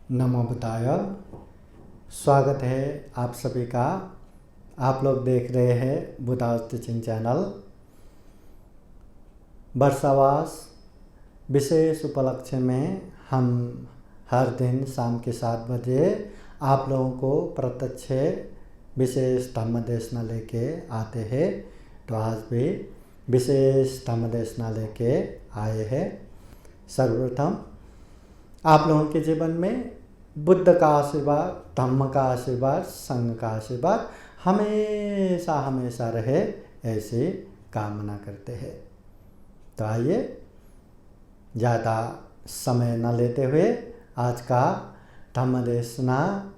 नमो बुद्धाय। स्वागत है आप सभी का। आप लोग देख रहे हैं बुद्धास टीचिंग चैनल। वर्षावास विशेष उपलक्ष्य में हम हर दिन शाम के 7 बजे आप लोगों को प्रत्यक्ष विशेष धम्म देशना लेके आते हैं। तो आज भी विशेष धम्म देशना लेके आए हैं। सर्वप्रथम आप लोगों के जीवन में बुद्ध का आशीर्वाद, धम्म का आशीर्वाद, संघ का आशीर्वाद हमेशा हमेशा रहे, ऐसी कामना करते हैं। तो आइए ज़्यादा समय न लेते हुए आज का धम्म देशना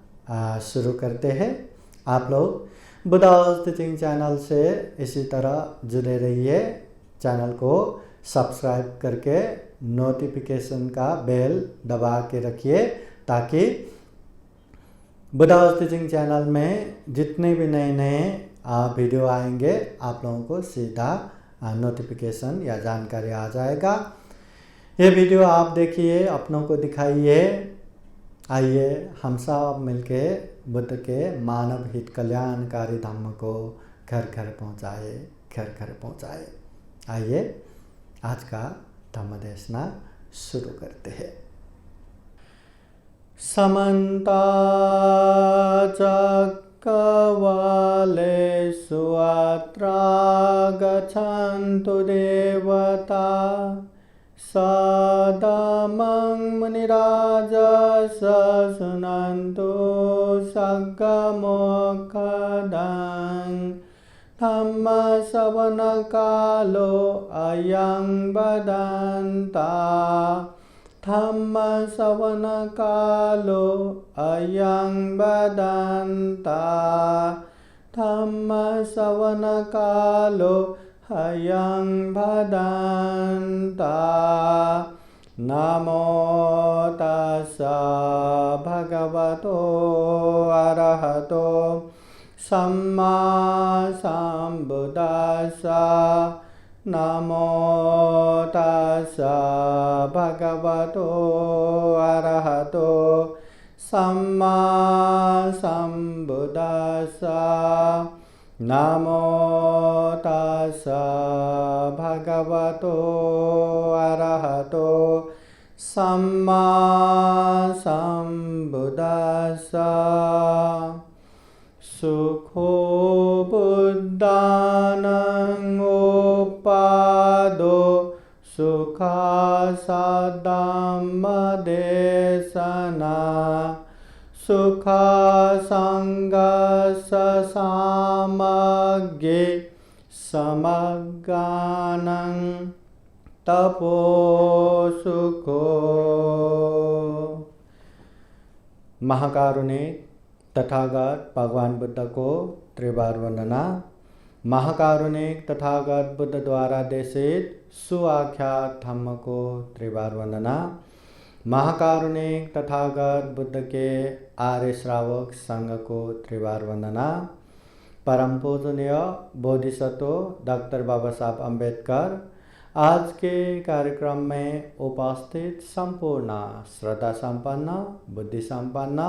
शुरू करते हैं। आप लोग बुद्धास टीचिंग चैनल से इसी तरह जुड़े रहिए। चैनल को सब्सक्राइब करके नोटिफिकेशन का बेल दबा के रखिए ताकि बुद्धास टीचिंग चैनल में जितने भी नए नए वीडियो आएंगे आप लोगों को सीधा नोटिफिकेशन या जानकारी आ जाएगा। ये वीडियो आप देखिए, अपनों को दिखाइए। आइए हम सब मिलके बुद्ध के मानव हित कल्याणकारी धम्म को घर घर पहुँचाए, घर घर पहुँचाए। आइए आज का धम्म देशना शुरू करते हैं। समन्ता चक्रवालेषु अत्रा गच्छन्तु देवता सदामं मुनिराजस शृण्वन्तु सद्गमोक्षदं धम्मश्रवणकालो अयं वदन्ता धम्मश्रवणकालो अयं वदन्ता धम्मश्रवणकालो अयं वदन्ता। नमो तस्स भगवतो अरहतो सम्मा सम्बुद्दस्स। नमो तस्स भगवतो अरहतो सम्मा सम्बुद्दस्स। नमो तस्स भगवतो अरहतो सम्मा सम्बुद्दस्स। सुखो बुद्धानं उपादो सुखसद्धम्मदेशना सुखसङ्गस्य सामग्ये समगानं तपो सुखो। महाकारुणिक तथागत भगवान बुद्ध को त्रिबार वंदना। महाकारुणिक तथागत बुद्ध द्वारा देशित सुआख्यात धम्म को त्रिबार वंदना। महाकारुणिक तथागत बुद्ध के आर्य श्रावक संघ को त्रिबार वंदना। परम पूजनीय बोधिसत्व डॉक्टर बाबा साहब अम्बेडकर आज के कार्यक्रम में उपस्थित संपूर्ण श्रद्धा संपन्न, बुद्धि संपन्न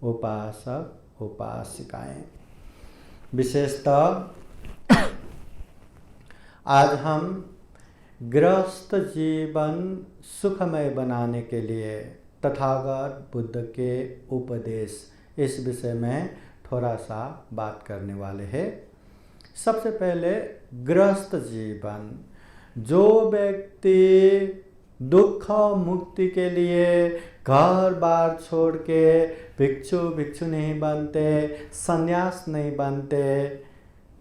उपासक उपासिकाएं, विशेषतः आज हम गृहस्थ जीवन सुखमय बनाने के लिए तथागत बुद्ध के उपदेश, इस विषय में थोड़ा सा बात करने वाले हैं। सबसे पहले गृहस्थ जीवन, जो व्यक्ति दुख मुक्ति के लिए घर बार छोड़ के भिक्षु भिक्षु नहीं बनते, संन्यास नहीं बनते,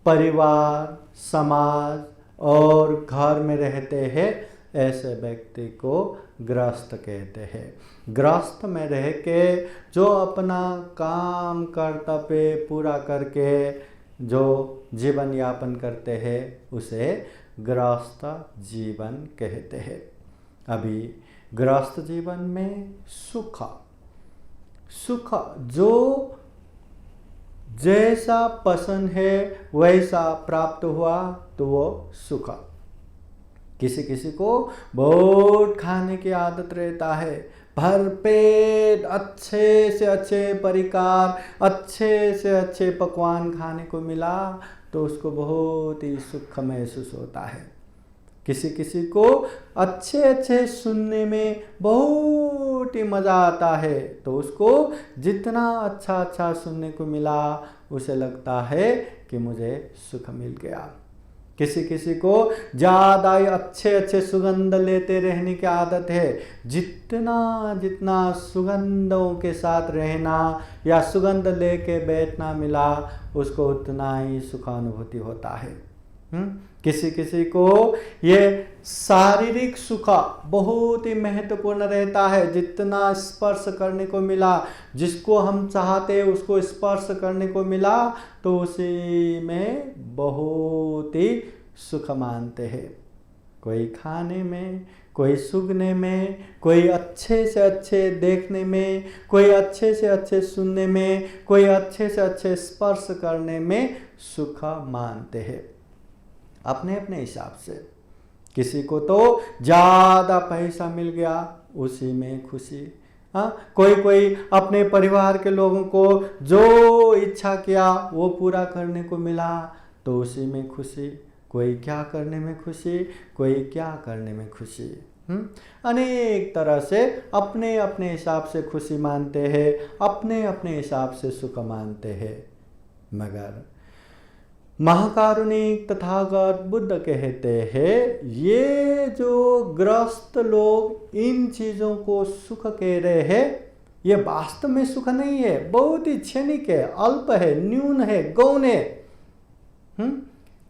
परिवार समाज और घर में रहते हैं, ऐसे व्यक्ति को गृहस्थ कहते हैं। गृहस्थ में रह के जो अपना काम कर्तव्य पूरा करके जो जीवन यापन करते हैं उसे गृहस्थ जीवन कहते हैं। अभी गृहस्थ जीवन में सुख जो जैसा पसंद है वैसा प्राप्त हुआ तो वो सुख। किसी किसी को बहुत खाने की आदत रहता है, भरपेट अच्छे से अच्छे परिकार, अच्छे से अच्छे पकवान खाने को मिला तो उसको बहुत ही सुख महसूस होता है। किसी किसी को अच्छे अच्छे सुनने में बहुत ही मज़ा आता है, तो उसको जितना अच्छा अच्छा सुनने को मिला उसे लगता है कि मुझे सुख मिल गया। किसी किसी को ज़्यादा ही अच्छे अच्छे सुगंध लेते रहने की आदत है। जितना जितना सुगंधों के साथ रहना या सुगंध लेके बैठना मिला उसको उतना ही सुखानुभूति होता है। किसी किसी को ये शारीरिक सुख बहुत ही महत्वपूर्ण रहता है। जितना स्पर्श करने को मिला, जिसको हम चाहते उसको स्पर्श करने को मिला तो उसी में बहुत ही सुख मानते हैं। कोई खाने में, कोई सूंघने में, कोई अच्छे से अच्छे देखने में, कोई अच्छे से अच्छे सुनने में, कोई अच्छे से अच्छे स्पर्श करने में सुख मानते हैं अपने अपने हिसाब से। किसी को तो ज़्यादा पैसा मिल गया उसी में खुशी। कोई कोई अपने परिवार के लोगों को जो इच्छा किया वो पूरा करने को मिला तो उसी में खुशी। कोई क्या करने में खुशी, कोई क्या करने में खुशी। अनेक तरह से अपने अपने हिसाब से खुशी मानते हैं, अपने अपने हिसाब से सुख मानते हैं। मगर महाकारुणिक तथागत बुद्ध कहते हैं ये जो गृहस्थ लोग इन चीज़ों को सुख कह रहे हैं ये वास्तव में सुख नहीं है, बहुत ही क्षणिक है, अल्प है, न्यून है, गौण है।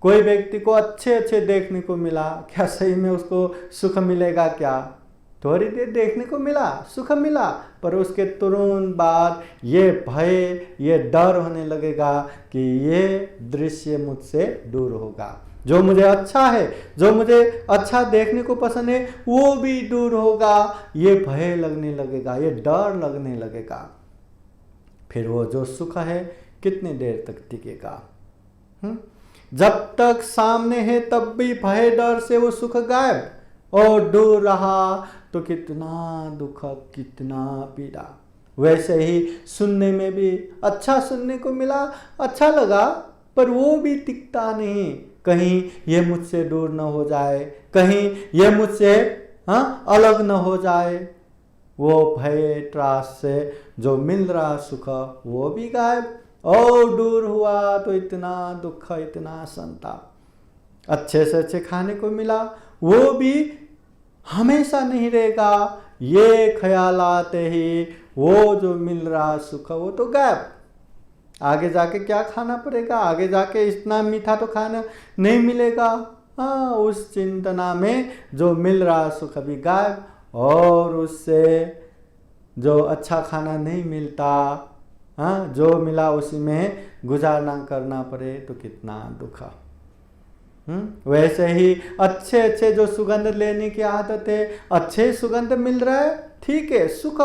कोई व्यक्ति को अच्छे अच्छे देखने को मिला, क्या सही में उसको सुख मिलेगा? क्या थोड़ी देर देखने को मिला, सुख मिला, पर उसके तुरंत बाद ये भय, ये डर होने लगेगा कि ये दृश्य मुझसे दूर होगा। जो मुझे अच्छा है, जो मुझे अच्छा देखने को पसंद है वो भी दूर होगा। ये भय लगने लगेगा, ये डर लगने लगेगा। फिर वो जो सुख है कितनी देर तक टिकेगा? जब तक सामने है तब भी भय डर से वो सुख गायब, और दूर रहा तो कितना दुख, कितना पीड़ा। वैसे ही सुनने में भी अच्छा सुनने को मिला, अच्छा लगा, पर वो भी टिकता नहीं। कहीं ये मुझसे दूर न हो जाए, कहीं ये मुझसे अलग न हो जाए। वो भय त्रास से जो मिल रहा सुख वो भी गायब, और दूर हुआ तो इतना दुख, इतना संताप। अच्छे से अच्छे खाने को मिला वो भी हमेशा नहीं रहेगा। ये ख्याल आते ही वो जो मिल रहा सुख वो तो गायब। आगे जाके क्या खाना पड़ेगा, आगे जाके इतना मीठा तो खाना नहीं मिलेगा। उस चिंतना में जो मिल रहा सुख भी गायब, और उससे जो अच्छा खाना नहीं मिलता, जो मिला उसी में गुजारना करना पड़े तो कितना दुख। वैसे ही अच्छे अच्छे जो सुगंध लेने की आदत है, अच्छे सुगंध मिल रहा है, ठीक है, सुख,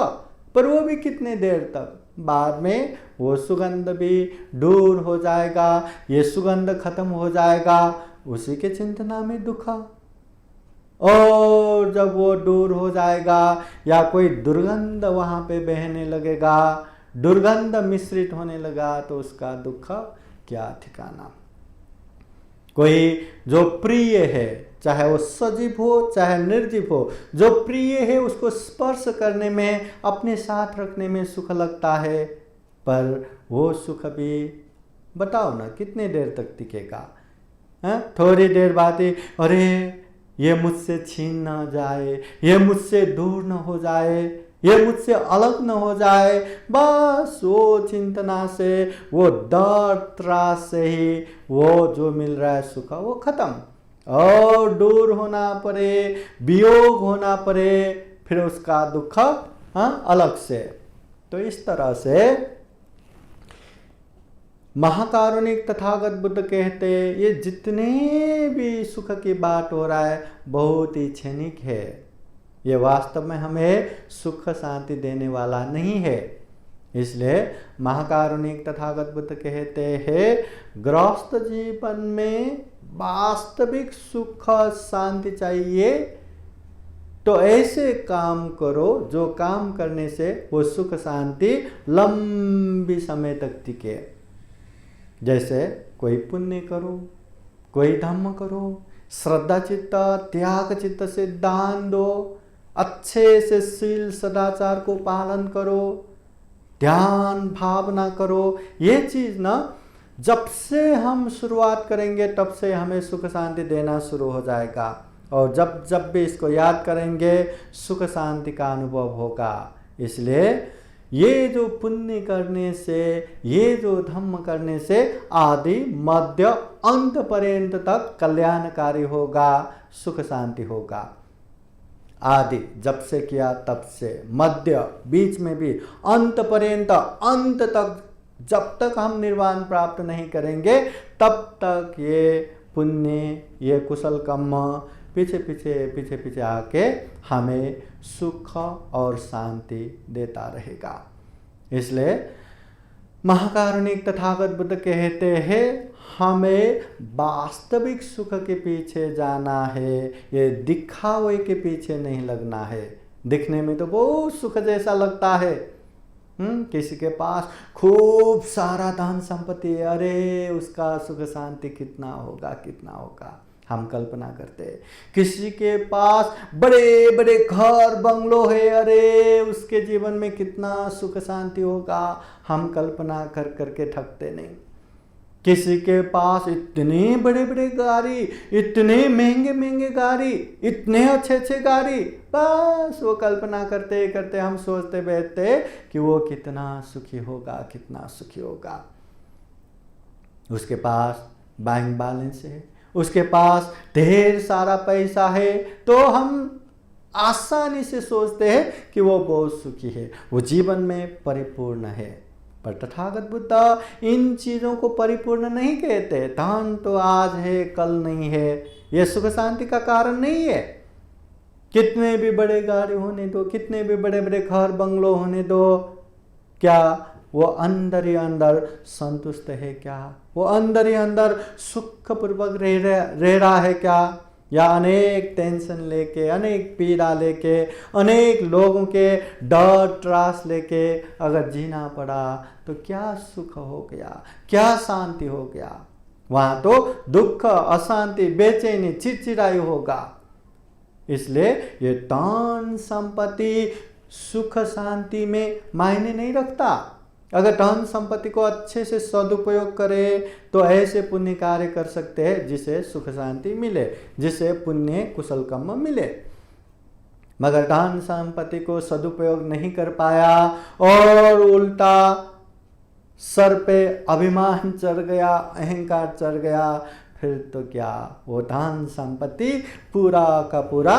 पर वो भी कितने देर तक? बाद में वो सुगंध भी दूर हो जाएगा, ये सुगंध खत्म हो जाएगा, उसी के चिंतना में दुख। और जब वो दूर हो जाएगा या कोई दुर्गंध वहाँ पे बहने लगेगा, दुर्गंध मिश्रित होने लगा तो उसका दुख क्या ठिकाना। कोई जो प्रिय है, चाहे वो सजीव हो चाहे निर्जीव हो, जो प्रिय है उसको स्पर्श करने में, अपने साथ रखने में सुख लगता है, पर वो सुख भी बताओ ना कितने देर तक टिकेगा? थोड़ी देर बाद ही अरे ये मुझसे छीन ना जाए, ये मुझसे दूर न हो जाए, ये मुझसे अलग न हो जाए। बस वो चिंतना से, वो डर त्रास से ही वो जो मिल रहा है सुख वो खत्म, और दूर होना पड़े, वियोग होना पड़े, फिर उसका दुख अलग से। तो इस तरह से महाकारुणिक तथागत बुद्ध कहते ये जितने भी सुख की बात हो रहा है बहुत ही क्षणिक है, ये वास्तव में हमें सुख शांति देने वाला नहीं है। इसलिए महाकारुणिक तथागत बुद्ध कहते हैं गृहस्थ जीवन में वास्तविक सुख शांति चाहिए तो ऐसे काम करो जो काम करने से वो सुख शांति लंबी समय तक टिके। जैसे कोई पुण्य करो, कोई धर्म करो, श्रद्धा चित्त त्याग चित्त से दान दो, अच्छे से शील सदाचार को पालन करो, ध्यान भावना करो। ये चीज ना जब से हम शुरुआत करेंगे तब से हमें सुख शांति देना शुरू हो जाएगा, और जब जब भी इसको याद करेंगे सुख शांति का अनुभव होगा। इसलिए ये जो पुण्य करने से, ये जो धर्म करने से आदि मध्य अंत पर्यंत तक कल्याणकारी होगा, सुख शांति होगा। आदि जब से किया तब से, मध्य बीच में भी, अंत पर्यंत अंत तक, जब तक हम निर्वाण प्राप्त नहीं करेंगे तब तक ये पुण्य, ये कुशल कर्म पीछे पीछे आके हमें सुख और शांति देता रहेगा। इसलिए महाकारुणिक तथागत बुद्ध कहते हैं हमें वास्तविक सुख के पीछे जाना है, ये दिखावे के पीछे नहीं लगना है। दिखने में तो बहुत सुख जैसा लगता है, किसी के पास खूब सारा धन संपत्ति है, अरे उसका सुख शांति कितना होगा, हम कल्पना करते हैं। किसी के पास बड़े बड़े घर बंगलो है, अरे उसके जीवन में कितना सुख शांति होगा, हम कल्पना कर करके थकते नहीं। किसी के पास इतने बड़े बड़े गाड़ी, इतने महंगे गाड़ी, इतने अच्छे गाड़ी, बस वो कल्पना करते करते हम सोचते बैठते कि वो कितना सुखी होगा। उसके पास बैंक बैलेंस है, उसके पास ढेर सारा पैसा है, तो हम आसानी से सोचते हैं कि वो बहुत सुखी है, वो जीवन में परिपूर्ण है। पर तथागत बुद्ध इन चीजों को परिपूर्ण नहीं कहते। धन तो आज है कल नहीं है, यह सुख शांति का कारण नहीं है। कितने भी बड़े गाड़ी होने दो, कितने भी बड़े बड़े घर बंगलो होने दो, क्या वो अंदर ही अंदर संतुष्ट है क्या? वो अंदर ही अंदर सुखपूर्वक रह रहा है क्या? या अनेक टेंशन लेके, अनेक पीड़ा लेके, अनेक लोगों के डर त्रास लेके अगर जीना पड़ा तो क्या सुख हो गया, क्या शांति हो गया? वहां तो दुख, अशांति, बेचैनी, चिड़चिड़ाई होगा। इसलिए ये धन संपत्ति सुख शांति में मायने नहीं रखता। अगर धन संपत्ति को अच्छे से सदुपयोग करे तो ऐसे पुण्य कार्य कर सकते हैं जिसे सुख शांति मिले, जिसे पुण्य कुशल कर्म मिले। मगर धन संपत्ति को सदुपयोग नहीं कर पाया और उल्टा सर पे अभिमान चढ़ गया, अहंकार चढ़ गया, फिर तो क्या, वो धन संपत्ति पूरा का पूरा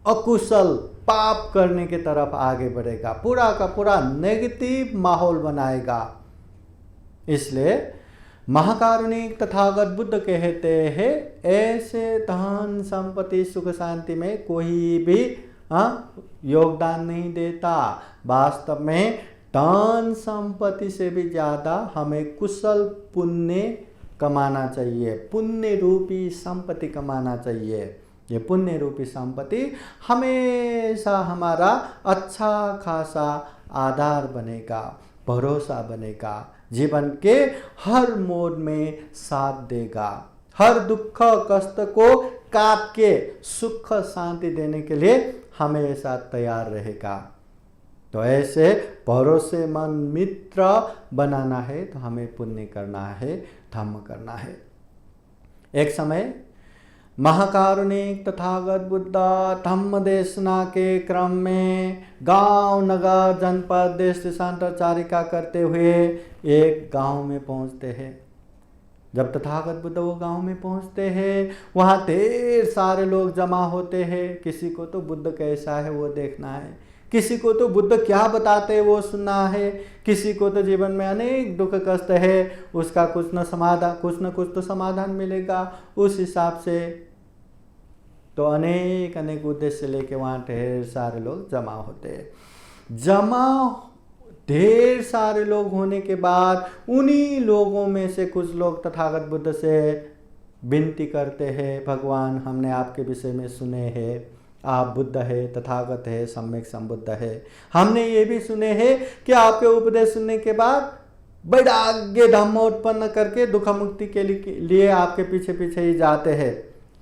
अकुशल पाप करने की तरफ आगे बढ़ेगा, पूरा का पूरा नेगेटिव माहौल बनाएगा। इसलिए महाकारुणिक तथागत बुद्ध कहते हैं ऐसे धन संपत्ति सुख शांति में कोई भी योगदान नहीं देता। वास्तव में धन संपत्ति से भी ज्यादा हमें कुशल पुण्य कमाना चाहिए, पुण्य रूपी संपत्ति कमाना चाहिए। ये पुण्य रूपी संपत्ति हमेशा हमारा अच्छा खासा आधार बनेगा, भरोसा बनेगा, जीवन के हर मोड़ में साथ देगा, हर दुख कष्ट को काट के सुख शांति देने के लिए हमेशा तैयार रहेगा। तो ऐसे भरोसेमंद मित्र बनाना है तो हमें पुण्य करना है, धर्म करना है। एक समय महाकारुणिक तथागत बुद्ध धम्म देशना के क्रम में गांव नगर जनपद देश देशांतरचारिका करते हुए एक गांव में पहुंचते हैं। जब तथागत बुद्ध वो गांव में पहुंचते हैं, वहां ढेर सारे लोग जमा होते हैं। किसी को तो बुद्ध कैसा है वो देखना है, किसी को तो बुद्ध क्या बताते हैं वो सुनना है, किसी को तो जीवन में अनेक दुख कष्ट है, उसका कुछ न कुछ तो समाधान मिलेगा। उस हिसाब से तो अनेक उद्देश्य लेके वहाँ ढेर सारे लोग जमा होते हैं। ढेर सारे लोग होने के बाद उन्हीं लोगों में से कुछ लोग तथागत बुद्ध से विनती करते हैं, भगवान हमने आपके विषय में सुने हैं, आप बुद्ध है, तथागत है, सम्यक संबुद्ध है। हमने ये भी सुने हैं कि आपके उपदेश सुनने के बाद वैराग्य धम्म उत्पन्न करके दुख मुक्ति के लिए आपके पीछे पीछे ही जाते हैं।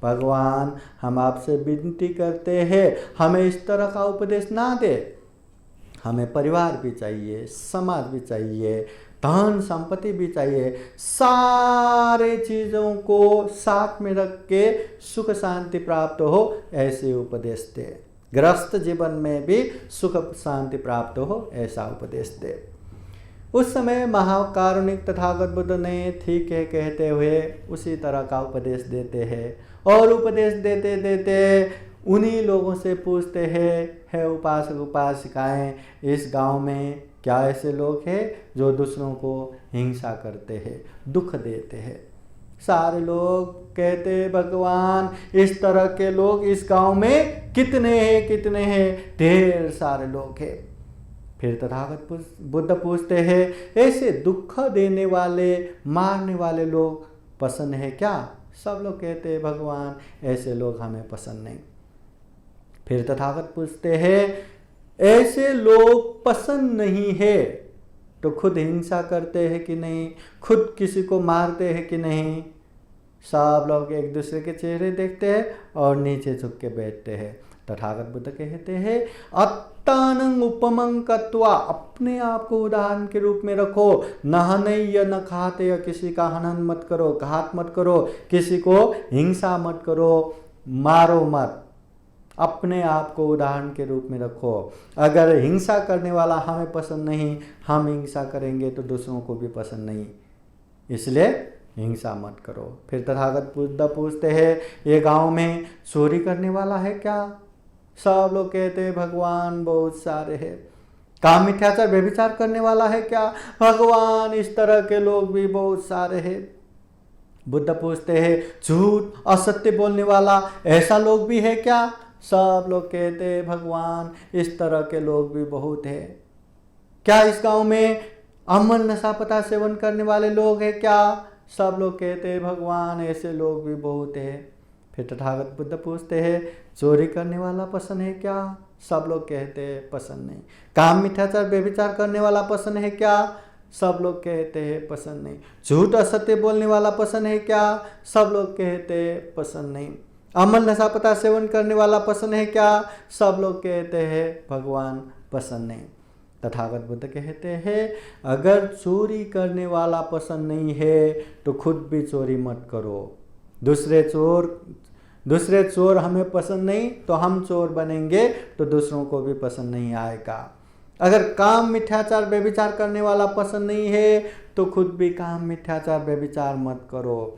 भगवान, हम आपसे विनती करते हैं, हमें इस तरह का उपदेश ना दे। हमें परिवार भी चाहिए, समाज भी चाहिए, धन संपत्ति भी चाहिए, सारे चीज़ों को साथ में रख के सुख शांति प्राप्त हो, ऐसे उपदेश दे। गृहस्थ जीवन में भी सुख शांति प्राप्त हो, ऐसा उपदेश दे। उस समय महाकारुणिक तथागत बुद्ध ने ठीक है कहते हुए उसी तरह का उपदेश देते हैं, और उपदेश देते देते उन्हीं लोगों से पूछते हैं, है उपासक उपासिकाएं, इस गांव में क्या ऐसे लोग हैं जो दूसरों को हिंसा करते हैं, दुख देते हैं? सारे लोग कहते, भगवान, इस तरह के लोग इस गांव में कितने हैं, ढेर सारे लोग हैं। फिर तथागत बुद्ध पूछते हैं, ऐसे दुख देने वाले, मारने वाले लोग पसंद है क्या? सब लोग कहते हैं, भगवान, ऐसे लोग हमें पसंद नहीं। फिर तथागत पूछते हैं, ऐसे लोग पसंद नहीं है तो खुद हिंसा करते हैं कि नहीं, खुद किसी को मारते हैं कि नहीं? सब लोग एक दूसरे के चेहरे देखते हैं और नीचे झुक के बैठते हैं। तथागत बुद्ध कहते हैं, अत्तानं उपमं कत्वा, अपने आप को उदाहरण के रूप में रखो। न हनय न खाते, या किसी का हनन मत करो, घात मत करो, किसी को हिंसा मत करो, मारो मत। अपने आप को उदाहरण के रूप में रखो। अगर हिंसा करने वाला हमें पसंद नहीं, हम हिंसा करेंगे तो दूसरों को भी पसंद नहीं, इसलिए हिंसा मत करो। फिर तथागत बुद्ध पूछते हैं, ये गांव में चोरी करने वाला है क्या? सब लोग कहते हैं, भगवान, बहुत सारे हैं। काम मिथ्याचार व्यभिचार करने वाला है क्या? भगवान, इस तरह के लोग भी बहुत सारे हैं। बुद्ध पूछते हैं, झूठ असत्य बोलने वाला, ऐसा लोग भी है क्या? सब लोग कहते हैं, भगवान, इस तरह के लोग भी बहुत है। क्या इस गांव में अमल नशा पता सेवन करने वाले लोग हैं क्या? सब लोग कहते हैं, भगवान, ऐसे लोग भी बहुत है। फिर तथागत बुद्ध पूछते हैं, चोरी करने वाला पसंद है क्या? सब लोग कहते हैं, पसंद नहीं। काम मिथ्याचार व्यभिचार करने वाला पसंद है क्या? सब लोग कहते हैं, पसंद नहीं। झूठ असत्य बोलने वाला पसंद है क्या? सब लोग कहते हैं, पसंद नहीं। अमल नशा पता सेवन करने वाला पसंद है क्या? सब लोग कहते हैं, भगवान, पसंद नहीं। तथागत बुद्ध कहते हैं, अगर चोरी करने वाला पसंद नहीं है तो खुद भी चोरी मत करो। दूसरे चोर हमें पसंद नहीं तो हम चोर बनेंगे तो दूसरों को भी पसंद नहीं आएगा। अगर काम मिथ्याचार व्यभिचार करने वाला पसंद नहीं है तो खुद भी काम मिथ्याचार व्यभिचार मत करो।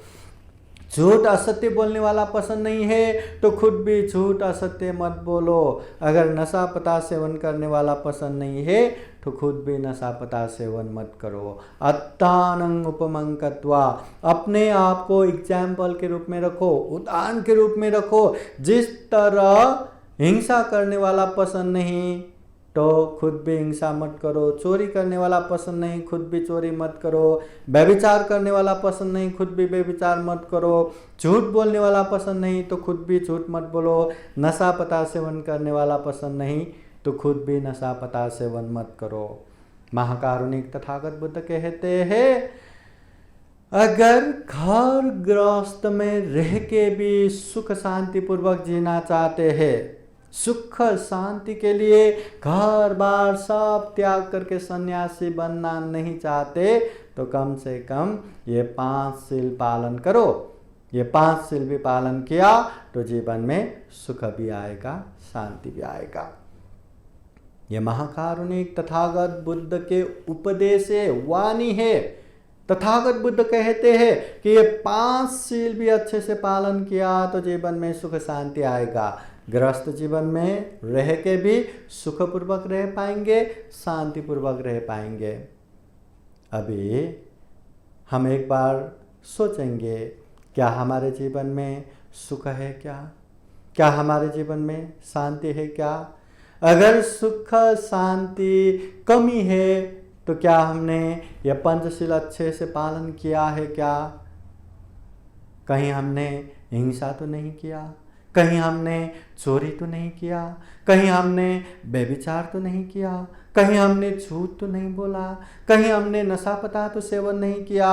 झूठ असत्य बोलने वाला पसंद नहीं है तो खुद भी झूठ असत्य मत बोलो। अगर नशा पता सेवन करने वाला पसंद नहीं है तो खुद भी नशा पता सेवन मत करो। अत्तानं उपमं कत्वा, अपने आप को एग्जाम्पल के रूप में रखो, उदाहरण के रूप में रखो। जिस तरह हिंसा करने वाला पसंद नहीं तो खुद भी हिंसा मत करो। चोरी करने वाला पसंद नहीं, खुद भी चोरी मत करो। व्यभिचार करने वाला पसंद नहीं, खुद भी व्यभिचार मत करो। झूठ बोलने वाला पसंद नहीं तो खुद भी झूठ मत बोलो। नशा पता सेवन करने वाला पसंद नहीं तो खुद भी नशा पता सेवन मत करो। महाकारुणिक तथागत बुद्ध कहते हैं, अगर घर गृहस्थ में रह के भी सुख शांति पूर्वक जीना चाहते हैं, सुख शांति के लिए घर बार सब त्याग करके सन्यासी बनना नहीं चाहते तो कम से कम ये 5 शील पालन करो। ये 5 शील भी पालन किया तो जीवन में सुख भी आएगा, शांति भी आएगा। ये महाकारुणिक तथागत बुद्ध के उपदेश वाणी है। तथागत बुद्ध कहते हैं कि ये 5 शील भी अच्छे से पालन किया तो जीवन में सुख शांति आएगा। गृहस्थ जीवन में रह के भी सुखपूर्वक रह पाएंगे, शांतिपूर्वक रह पाएंगे। अभी हम एक बार सोचेंगे, क्या हमारे जीवन में सुख है क्या? क्या हमारे जीवन में शांति है क्या? अगर सुख शांति कमी है तो क्या हमने यह पंचशील अच्छे से पालन किया है क्या? कहीं हमने हिंसा तो नहीं किया, कहीं हमने चोरी तो नहीं किया, कहीं हमने व्यभिचार तो नहीं किया, कहीं हमने झूठ तो नहीं बोला, कहीं हमने नशा पदार्थ तो सेवन नहीं किया।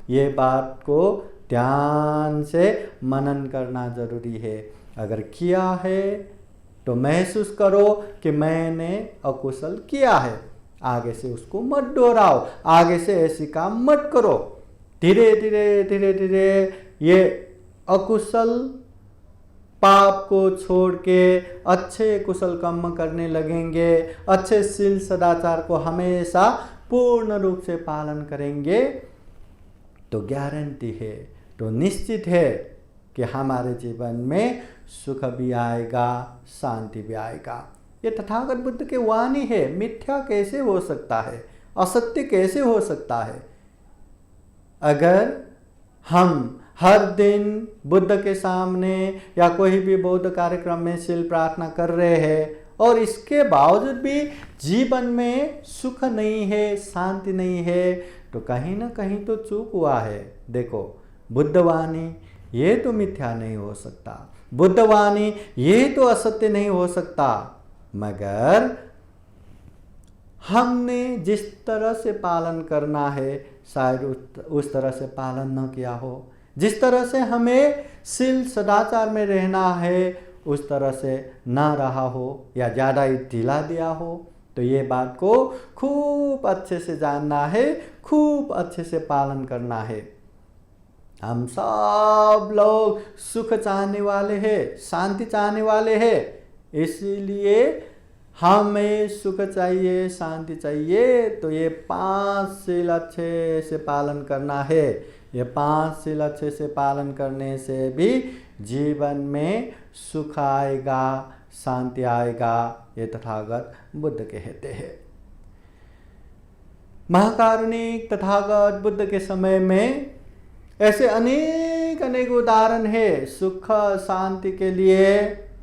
ये बात को ध्यान से मनन करना जरूरी है। अगर किया है तो महसूस करो कि मैंने अकुशल किया है, आगे से उसको मत दोहराओ, आगे से ऐसी काम मत करो। धीरे धीरे धीरे धीरे ये अकुशल पाप को छोड़ के अच्छे कुशल कर्म करने लगेंगे, अच्छे शील सदाचार को हमेशा पूर्ण रूप से पालन करेंगे, तो गारंटी है, तो निश्चित है कि हमारे जीवन में सुख भी आएगा, शांति भी आएगा। ये तथागत बुद्ध के वाणी है। मिथ्या कैसे हो सकता है, असत्य कैसे हो सकता है? अगर हम हर दिन बुद्ध के सामने या कोई भी बौद्ध कार्यक्रम में शील प्रार्थना कर रहे हैं और इसके बावजूद भी जीवन में सुख नहीं है, शांति नहीं है, तो कहीं ना कहीं तो चूक हुआ है। देखो, बुद्धवाणी ये तो मिथ्या नहीं हो सकता, बुद्धवाणी ये तो असत्य नहीं हो सकता, मगर हमने जिस तरह से पालन करना है शायद उस तरह से पालन न किया हो। जिस तरह से हमें शील सदाचार में रहना है उस तरह से ना रहा हो या ज़्यादा ही ढीला दिया हो। तो ये बात को खूब अच्छे से जानना है, खूब अच्छे से पालन करना है। हम सब लोग सुख चाहने वाले हैं, शांति चाहने वाले हैं, इसीलिए हमें सुख चाहिए, शांति चाहिए, तो ये 5 शील अच्छे से पालन करना है। ये 5 शील अच्छे से पालन करने से भी जीवन में सुख आएगा, शांति आएगा, ये तथागत बुद्ध कहते हैं। महाकारुणिक तथागत बुद्ध के समय में ऐसे अनेक अनेक उदाहरण है सुख शांति के लिए।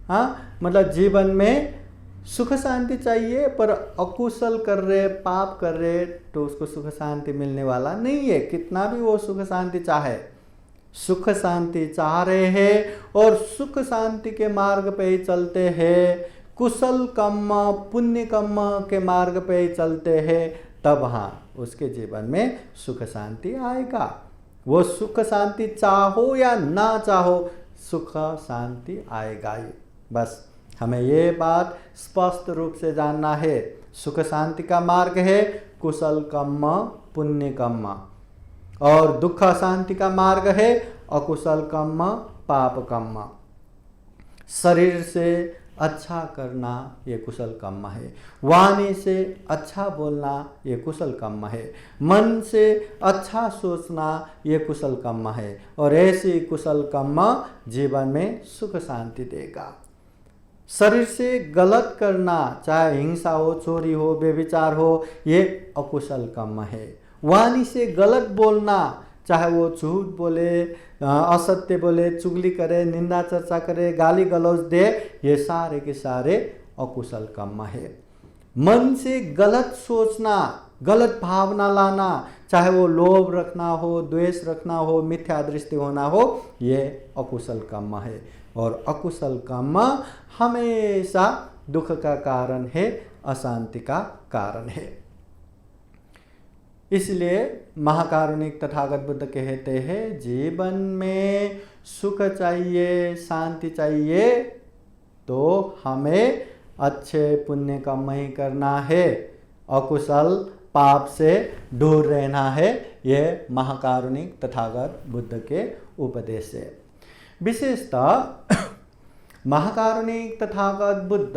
हाँ, मतलब जीवन में सुख शांति चाहिए पर अकुशल कर रहे, पाप कर रहे, तो उसको सुख शांति मिलने वाला नहीं है, कितना भी वो सुख शांति चाहे। सुख शांति चाह रहे हैं और सुख शांति के मार्ग पे ही चलते हैं, कुशल कर्म पुण्य कर्म के मार्ग पे ही चलते हैं, तब हाँ उसके जीवन में सुख शांति आएगा। वो सुख शांति चाहो या ना चाहो, सुख शांति आएगा ही। बस हमें ये बात स्पष्ट रूप से जानना है। सुख शांति का मार्ग है कुशल कर्म पुण्य कर्म, और दुख शांति का मार्ग है अकुशल कर्म पाप कर्म। शरीर से अच्छा करना ये कुशल कर्म है, वाणी से अच्छा बोलना ये कुशल कर्म है, मन से अच्छा सोचना ये कुशल कर्म है, और ऐसी कुशल कर्म जीवन में सुख शांति देगा। शरीर से गलत करना, चाहे हिंसा हो, चोरी हो, व्यभिचार हो, ये अकुशल कर्म है। वाणी से गलत बोलना, चाहे वो झूठ बोले, असत्य बोले, चुगली करे, निंदा चर्चा करे, गाली गलौज दे, ये सारे के सारे अकुशल कर्म है। मन से गलत सोचना, गलत भावना लाना, चाहे वो लोभ रखना हो, द्वेष रखना हो, मिथ्या दृष्टि होना हो, ये अकुशल कर्म है। और अकुशल कर्म हमेशा दुख का कारण है, अशांति का कारण है। इसलिए महाकारुणिक तथागत बुद्ध कहते हैं, जीवन में सुख चाहिए, शांति चाहिए, तो हमें अच्छे पुण्य कर्म ही करना है, अकुशल पाप से दूर रहना है। यह महाकारुणिक तथागत बुद्ध के उपदेश है। विशेषतः महाकारुणिक तथागत बुद्ध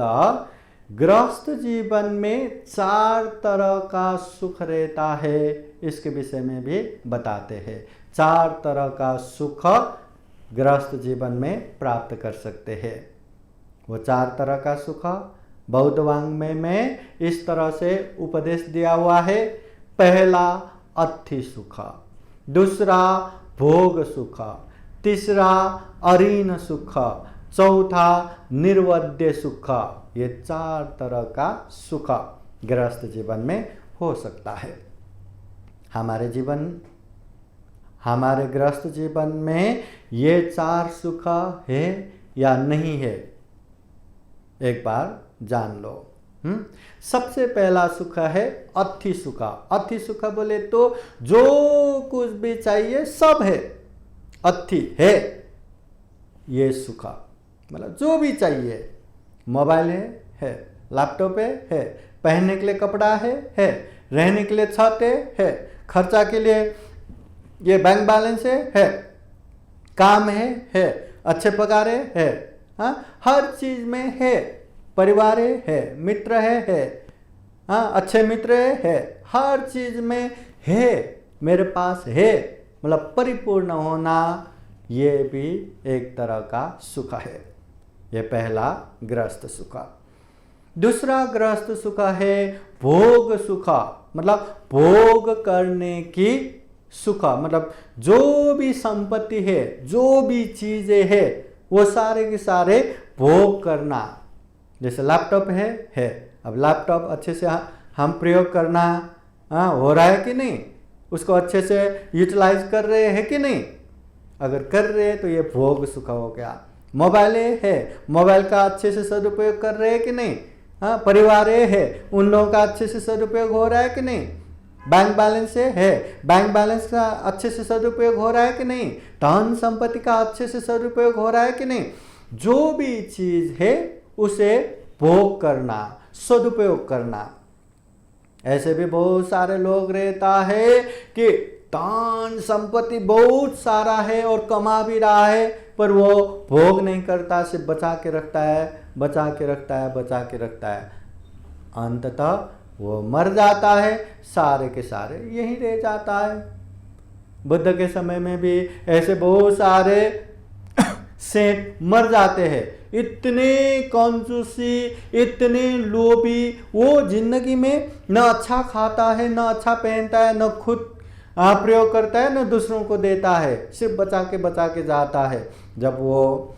गृहस्थ जीवन में 4 तरह का सुख रहता है, इसके विषय में भी बताते हैं। 4 तरह का सुख गृहस्थ जीवन में प्राप्त कर सकते हैं। वो 4 तरह का सुख बौद्ध वाङ्मय में इस तरह से उपदेश दिया हुआ है। पहला अर्थी सुख, दूसरा भोग सुख, तीसरा अरीन सुख, चौथा निर्वद्य सुख। ये 4 तरह का सुख गृहस्थ जीवन में हो सकता है। हमारे गृहस्थ जीवन में ये 4 सुख है या नहीं है, एक बार जान लो। सबसे पहला सुख है अति सुख। अति सुख बोले तो जो कुछ भी चाहिए सब है, अति है ये सुख। मतलब जो भी चाहिए, मोबाइल है, लैपटॉप है, पहनने के लिए कपड़ा है, रहने के लिए छत है, खर्चा के लिए ये बैंक बैलेंस है, काम है, अच्छे पगार है, हाँ, हर चीज में है, परिवार है, मित्र है, हाँ, अच्छे मित्र है, हर चीज में है, मेरे पास है। मतलब परिपूर्ण होना ये भी एक तरह का सुख है। ये पहला गृहस्थ सुख। दूसरा गृहस्थ सुख है भोग सुख। मतलब भोग करने की सुख। मतलब जो भी संपत्ति है, जो भी चीजें है, वो सारे के सारे भोग करना। जैसे लैपटॉप है, अब लैपटॉप अच्छे से हम प्रयोग करना हो रहा है कि नहीं, उसको अच्छे से यूटिलाइज कर रहे हैं कि नहीं। अगर कर रहे हैं तो ये भोग सुख हो गया। मोबाइल है, मोबाइल का अच्छे से सदुपयोग कर रहे हैं कि नहीं। हाँ, परिवार है, उन लोगों का अच्छे से सदुपयोग हो रहा है कि नहीं। बैंक बैलेंस है, बैंक बैलेंस का अच्छे से सदुपयोग हो रहा है कि नहीं। धन संपत्ति का अच्छे से सदुपयोग हो रहा है कि नहीं। जो भी चीज है उसे भोग करना, सदुपयोग करना। ऐसे भी बहुत सारे लोग रहता है कि धन संपत्ति बहुत सारा है और कमा भी रहा है, पर वो भोग नहीं करता, सिर्फ बचा के रखता है, बचा के रखता है, बचा के रखता है। अंततः वो मर जाता है, सारे के सारे यही रह जाता है। बुद्ध के समय में भी ऐसे बहुत सारे सेंट मर जाते हैं। इतने कंजूसी, इतने लोभी, वो जिंदगी में न अच्छा खाता है, न अच्छा पहनता है, न खुद प्रयोग करता है, न दूसरों को देता है, सिर्फ बचा के जाता है। जब वो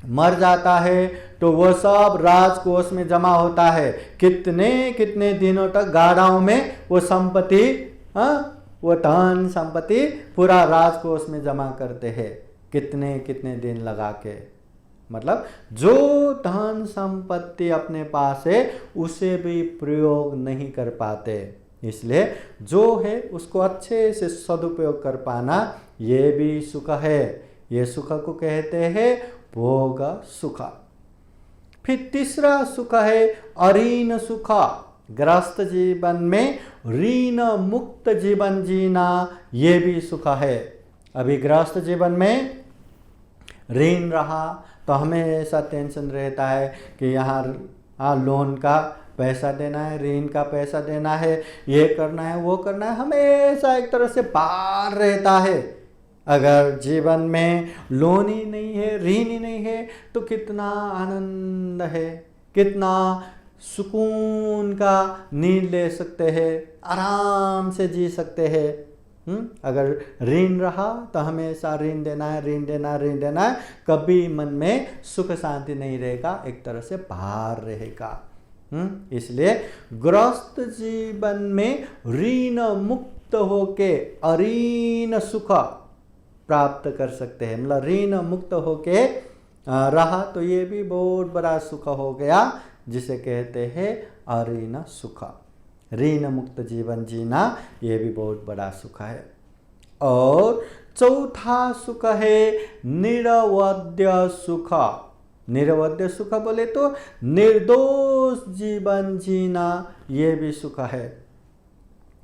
मर जाता है तो वो सब राजकोष में जमा होता है। कितने कितने दिनों तक गाड़ाओं में वो संपत्ति, वो धन संपत्ति पूरा राजकोष में जमा करते हैं, कितने कितने दिन लगा के। मतलब जो धन संपत्ति अपने पास है उसे भी प्रयोग नहीं कर पाते। इसलिए जो है उसको अच्छे से सदुपयोग कर पाना ये भी सुख है। ये सुख को कहते हैं भोग सुख। फिर तीसरा सुख है अऋण सुख। गृहस्थ जीवन में ऋण मुक्त जीवन जीना ये भी सुख है। अभी गृहस्थ जीवन में ऋण रहा तो हमेशा टेंशन रहता है कि यहाँ लोन का पैसा देना है, ऋण का पैसा देना है, ये करना है, वो करना है, हमेशा एक तरह से पार रहता है। अगर जीवन में लोन ही नहीं है, ऋण ही नहीं है तो कितना आनंद है, कितना सुकून का नींद ले सकते हैं, आराम से जी सकते हैं। अगर ऋण रहा तो हमेशा ऋण देना है, ऋण देना है, ऋण देना है, कभी मन में सुख शांति नहीं रहेगा, एक तरह से भार रहेगा। इसलिए गृहस्थ जीवन में ऋण मुक्त होके अऋण सुख प्राप्त कर सकते हैं। मतलब ऋण मुक्त होके रहा तो ये भी बहुत बड़ा सुख हो गया, जिसे कहते हैं अऋण सुख। ऋण मुक्त जीवन जीना ये भी बहुत बड़ा सुख है। और चौथा सुख है निरवध्य सुख। निरवध्य सुख बोले तो निर्दोष जीवन जीना ये भी सुख है।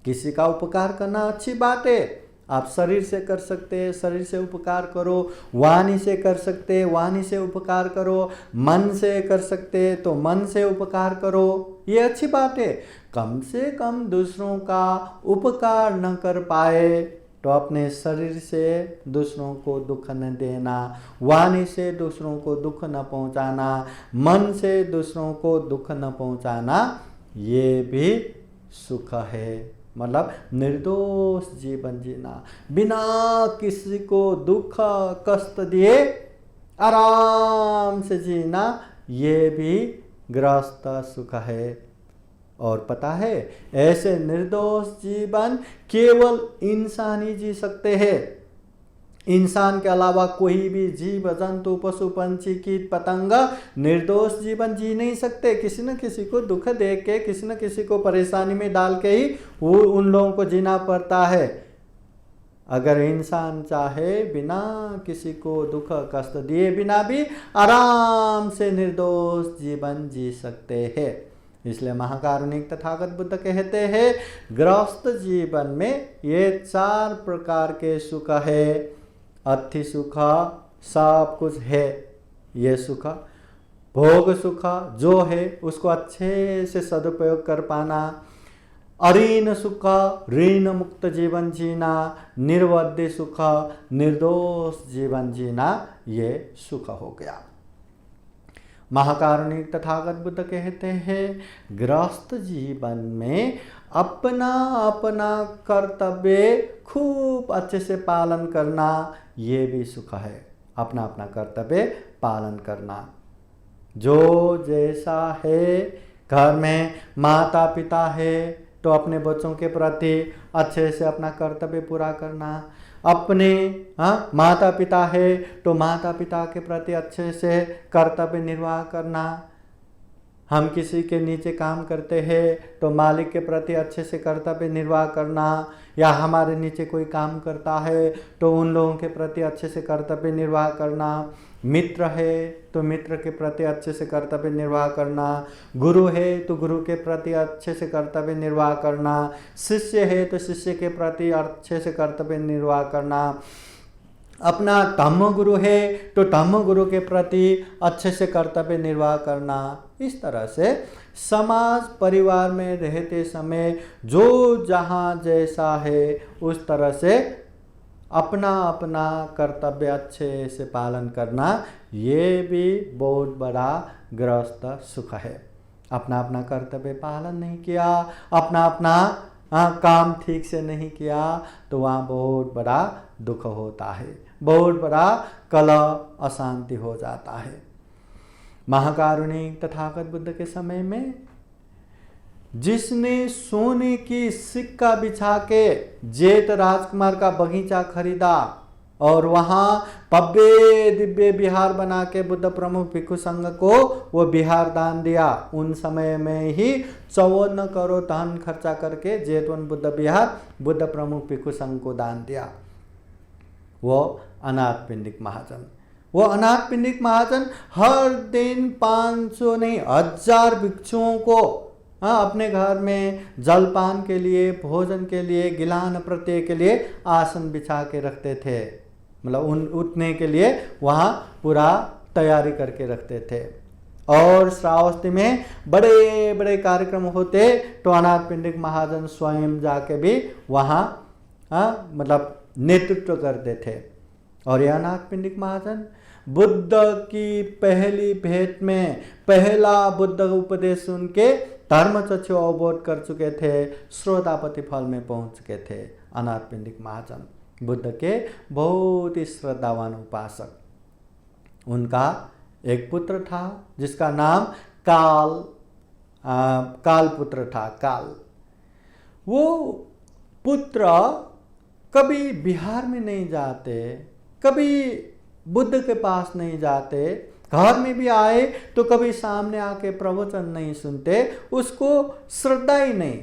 किसी का उपकार करना अच्छी बात है, आप शरीर से कर सकते हैं, शरीर से उपकार करो, वाणी से कर सकते हैं, वाणी से उपकार करो, मन से कर सकते हैं तो मन से उपकार करो, ये अच्छी बात है। कम से कम दूसरों का उपकार न कर पाए तो अपने शरीर से दूसरों को दुख न देना, वाणी से दूसरों को दुख न पहुंचाना, मन से दूसरों को दुख न पहुंचाना, ये भी सुख है। मतलब निर्दोष जीवन जीना, बिना किसी को दुख कष्ट दिए आराम से जीना, ये भी गृहस्थ सुख है। और पता है ऐसे निर्दोष जीवन केवल इंसान ही जी सकते हैं। इंसान के अलावा कोई भी जीव जंतु पशु पंछी कीट पतंग निर्दोष जीवन जी नहीं सकते। किसी न किसी को दुख दे के, किसी न किसी को परेशानी में डाल के ही वो उन लोगों को जीना पड़ता है। अगर इंसान चाहे बिना किसी को दुख कष्ट दिए बिना भी आराम से निर्दोष जीवन जी सकते हैं। इसलिए महाकारुणिक तथागत बुद्ध कहते हैं गृहस्थ जीवन में ये 4 प्रकार के सुख है। अति सुख सब कुछ है, ये सुख। भोग सुख जो है उसको अच्छे से सदुपयोग कर पाना। अऋण सुख ऋण मुक्त जीवन जीना। निर्वध्य सुख निर्दोष जीवन जीना, ये सुख हो गया। महाकारुणिक तथागत बुद्ध कहते हैं गृहस्थ जीवन में अपना अपना कर्तव्य खूब अच्छे से पालन करना, ये भी सुख है। अपना अपना कर्तव्य पालन करना। जो जैसा है, घर में माता पिता है तो अपने बच्चों के प्रति अच्छे से अपना कर्तव्य पूरा करना। अपने माता पिता है तो माता पिता के प्रति अच्छे से कर्तव्य निर्वाह करना। हम किसी के नीचे काम करते हैं तो मालिक के प्रति अच्छे से कर्तव्य निर्वाह करना। या हमारे नीचे कोई काम करता है तो उन लोगों के प्रति अच्छे से कर्तव्य निर्वाह करना। मित्र है तो मित्र के प्रति अच्छे से कर्तव्य निर्वाह करना। गुरु है तो गुरु के प्रति अच्छे से कर्तव्य निर्वाह करना। शिष्य है तो शिष्य के प्रति अच्छे से कर्तव्य निर्वाह करना। अपना धम्म गुरु है तो धम्म गुरु के प्रति अच्छे से कर्तव्य निर्वाह करना। इस तरह से समाज परिवार में रहते समय जो जहाँ जैसा है उस तरह से अपना अपना कर्तव्य अच्छे से पालन करना, ये भी बहुत बड़ा गृहस्थ सुख है। अपना अपना कर्तव्य पालन नहीं किया, अपना अपना काम ठीक से नहीं किया तो वहाँ बहुत बड़ा दुख होता है, बहुत बड़ा कलह अशांति हो जाता है। महाकारुणिक तथागत बुद्ध के समय में जिसने सोने की सिक्का बिछा के जेठ राजकुमार का बगीचा खरीदा और वहाँ भव्य दिव्य विहार बना के बुद्ध प्रमुख भिक्षु संघ को वो विहार दान दिया, उन समय में ही 54 करोड़ धन खर्चा करके जेतवन बुद्ध विहार बुद्ध प्रमुख भिक्षु संघ को दान दिया। वो अनाथ पिंडिक महाजन, वो अनाथ पिंडिक महाजन हर दिन 500 नहीं 1000 भिक्षुओं को अपने घर में जलपान के लिए, भोजन के लिए, गिलान प्रत्यय के लिए आसन बिछा के रखते थे। मतलब उठने के लिए वहाँ पूरा तैयारी करके रखते थे। और श्रावस्ती में बड़े बड़े कार्यक्रम होते तो अनाथ पिंडिक महाजन स्वयं जाके भी वहाँ मतलब नेतृत्व करते थे। और ये अनाथ पिंडिक महाजन बुद्ध की पहली भेंट में पहला बुद्ध उपदेश सुन के धर्म चक्षु अवबोध कर चुके थे, श्रोतापति फल में पहुंच चुके थे। अनाथ पिंडिक महाजन बुद्ध के बहुत ही श्रद्धावान उपासक। उनका एक पुत्र था जिसका नाम काल पुत्र था। काल वो पुत्र कभी बिहार में नहीं जाते, कभी बुद्ध के पास नहीं जाते, घर में भी आए तो कभी सामने आके प्रवचन नहीं सुनते, उसको श्रद्धा ही नहीं,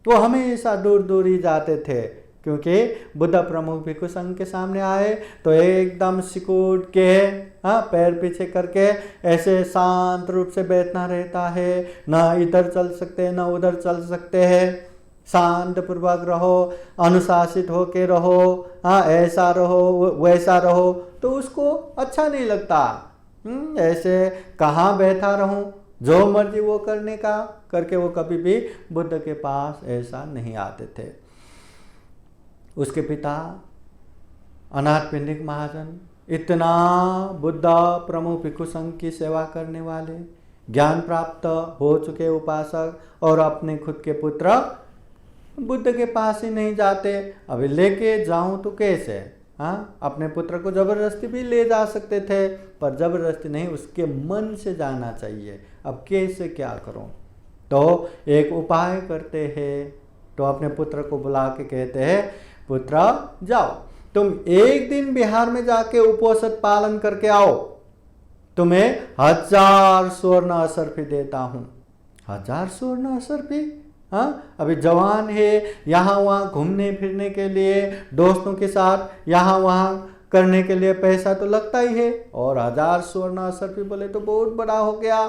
वो हमेशा दूर दूर ही जाते थे। क्योंकि बुद्ध प्रमुख भिक्षु संघ के सामने आए तो एकदम सिकुड़ के पैर पीछे करके ऐसे शांत रूप से बैठना रहता है, ना इधर चल सकते ना उधर चल सकते हैं। शांत पूर्वक रहो, अनुशासित होके रहो, ऐसा रहो वैसा रहो, तो उसको अच्छा नहीं लगता। ऐसे कहाँ बैठा रहूं, जो मर्जी वो करने का करके वो कभी भी बुद्ध के पास ऐसा नहीं आते थे। उसके पिता अनाथ पिंडिक महाजन इतना बुद्ध प्रमुख भिक्षु संघ की सेवा करने वाले, ज्ञान प्राप्त हो चुके उपासक, और अपने खुद के पुत्र बुद्ध के पास ही नहीं जाते। अभी लेके जाऊं तो कैसे? अपने पुत्र को जबरदस्ती भी ले जा सकते थे, पर जबरदस्ती नहीं, उसके मन से जाना चाहिए। अब कैसे क्या करूं? तो एक उपाय करते हैं, तो अपने पुत्र को बुला के कहते हैं, पुत्र जाओ तुम एक दिन बिहार में जाके उपोषण पालन करके आओ, तुम्हें 1000 स्वर्ण असर्फी देता हूं। 1000 स्वर्ण असर्फी? हाँ, अभी जवान है, यहाँ वहाँ घूमने फिरने के लिए दोस्तों के साथ यहाँ वहाँ करने के लिए पैसा तो लगता ही है, और 1000 स्वर्ण असर्फी बोले तो बहुत बड़ा हो गया।